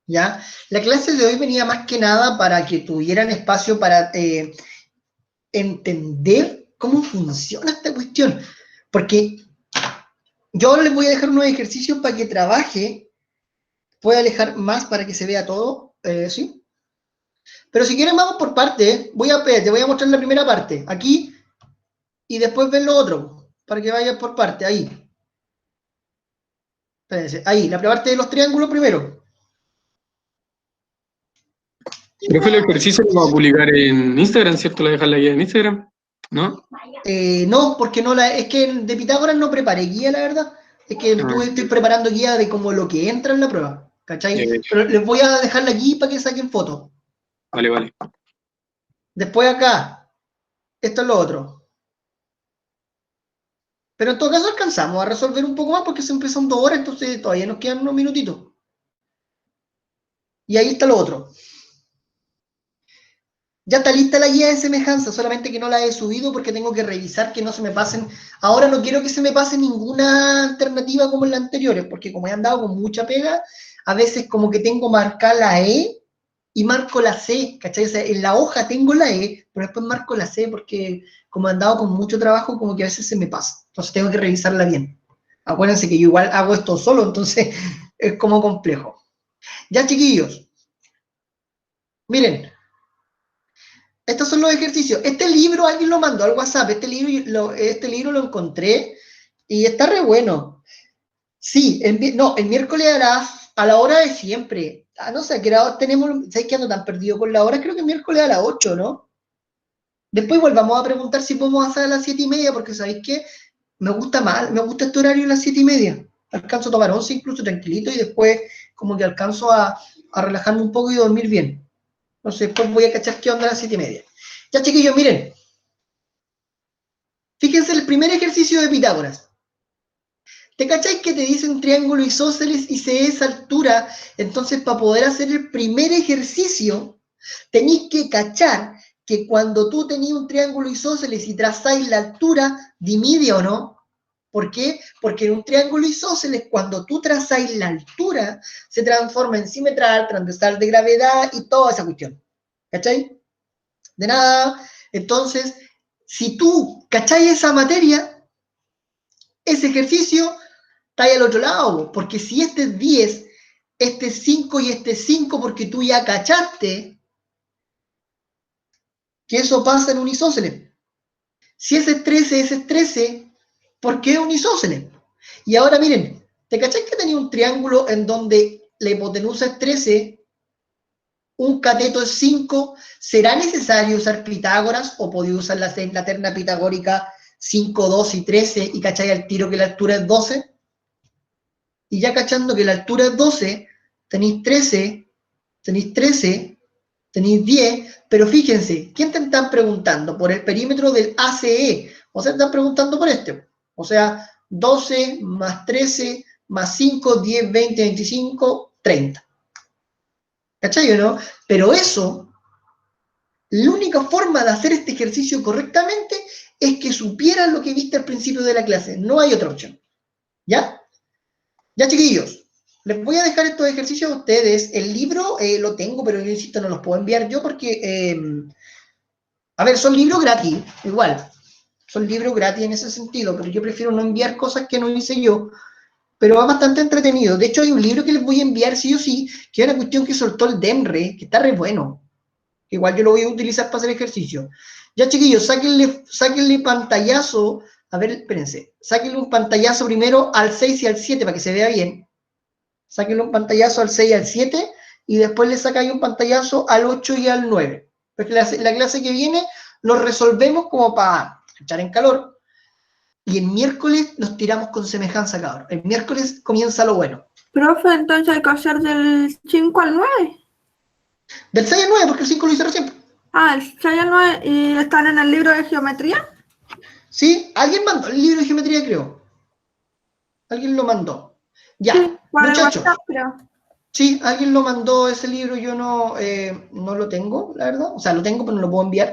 Speaker 1: ¿Ya? La clase de hoy venía más que nada para que tuvieran espacio para entender cómo funciona esta cuestión. Porque yo ahora les voy a dejar unos ejercicios para que trabaje. Voy a alejar más para que se vea todo. Sí. Pero si quieren vamos por parte. Te voy a mostrar la primera parte. Aquí. Y después ven lo otro. Para que vayan por parte. Ahí. Espérense. Ahí. La parte de los triángulos primero.
Speaker 4: Profe, el ejercicio lo va a publicar en Instagram, ¿cierto? ¿La dejan la guía en Instagram? ¿No?
Speaker 1: No, porque no es que de Pitágoras no preparé guía, la verdad. Es que estoy preparando guía de como lo que entra en la prueba. ¿Cachai?
Speaker 4: Ya.
Speaker 1: Pero les voy a dejarla aquí para que saquen fotos.
Speaker 4: Vale, vale.
Speaker 1: Después acá. Esto es lo otro. Pero en todo caso alcanzamos a resolver un poco más porque se empiezan 2 horas, entonces todavía nos quedan unos minutitos. Y ahí está lo otro. Ya está lista la guía de semejanza, solamente que no la he subido porque tengo que revisar que no se me pasen. Ahora no quiero que se me pase ninguna alternativa como en las anteriores, porque como he andado con mucha pega, a veces como que tengo marcada la E y marco la C, ¿cachai? O sea, en la hoja tengo la E, pero después marco la C porque como he andado con mucho trabajo, como que a veces se me pasa. Entonces tengo que revisarla bien. Acuérdense que yo igual hago esto solo, entonces es como complejo. Ya, chiquillos. Miren. Estos son los ejercicios. Este libro alguien lo mandó al WhatsApp. Este libro lo encontré y está re bueno. Sí, el miércoles a la hora de siempre. No sé, ¿qué hora tenemos? ¿Sabes que ando tan perdido con la hora? Creo que el miércoles a las 8, ¿no? Después volvamos a preguntar si podemos hacer a las 7:30, porque ¿sabéis qué? Me gusta este horario a las 7:30. Alcanzo a tomar 11 incluso tranquilito y después como que alcanzo a relajarme un poco y dormir bien. Entonces después voy a cachar qué onda a las 7:30. Ya, chiquillos, miren. Fíjense el primer ejercicio de Pitágoras. ¿Te cacháis que te dicen triángulo isósceles y se esa altura? Entonces, para poder hacer el primer ejercicio, tenéis que cachar que cuando tú tenías un triángulo isósceles y trazáis la altura, divide o no. ¿Por qué? Porque en un triángulo isósceles, cuando tú trazáis la altura, se transforma en simetral, transversal de gravedad y toda esa cuestión. ¿Cachai? De nada. Entonces, si tú cacháis esa materia, ese ejercicio está ahí al otro lado, porque si este es 10, este es 5 y este es 5, porque tú ya cachaste que eso pasa en un isósceles. Si ese es 13, ese es 13, ¿por qué es un isósceles? Y ahora miren, ¿te cacháis que tenía un triángulo en donde la hipotenusa es 13, un cateto es 5? ¿Será necesario usar Pitágoras o podéis usar la terna pitagórica 5, 2 y 13 y cacháis al tiro que la altura es 12? Y ya cachando que la altura es 12, tenéis 13, tenéis 13, tenéis 10, pero fíjense, ¿quién te están preguntando? Por el perímetro del ACE, o sea, te están preguntando por este. O sea, 12 más 13 más 5, 10, 20, 25, 30. ¿Cachai o no? Pero eso, la única forma de hacer este ejercicio correctamente es que supieras lo que viste al principio de la clase. No hay otra opción. ¿Ya? Ya, chiquillos, les voy a dejar estos ejercicios a ustedes. El libro lo tengo, pero yo insisto, no los puedo enviar yo porque, a ver, son libros gratis, igual. Son libros gratis en ese sentido, pero yo prefiero no enviar cosas que no hice yo. Pero va bastante entretenido. De hecho, hay un libro que les voy a enviar sí o sí, que es una cuestión que soltó el DEMRE, que está re bueno. Igual yo lo voy a utilizar para hacer ejercicio. Ya, chiquillos, sáquenle pantallazo. A ver, espérense. Sáquenle un pantallazo primero al 6 y al 7 para que se vea bien. Sáquenle un pantallazo al 6 y al 7 y después le sacáis un pantallazo al 8 y al 9. Porque la clase que viene lo resolvemos como para echar en calor. Y el miércoles nos tiramos con semejanza, cabrón. El miércoles comienza lo bueno.
Speaker 2: Profe, entonces hay que hacer del 5 al 9.
Speaker 1: Del 6 al 9, porque el 5 lo hice recién.
Speaker 2: Ah, el 6 al 9 y están en el libro de geometría.
Speaker 1: ¿Sí? Alguien mandó el libro de geometría, creo. Alguien lo mandó. Ya,
Speaker 2: Sí, por el
Speaker 1: muchachos.
Speaker 2: WhatsApp, creo.
Speaker 1: Sí, alguien lo mandó ese libro, yo no lo tengo, la verdad. O sea, lo tengo, pero no lo puedo enviar.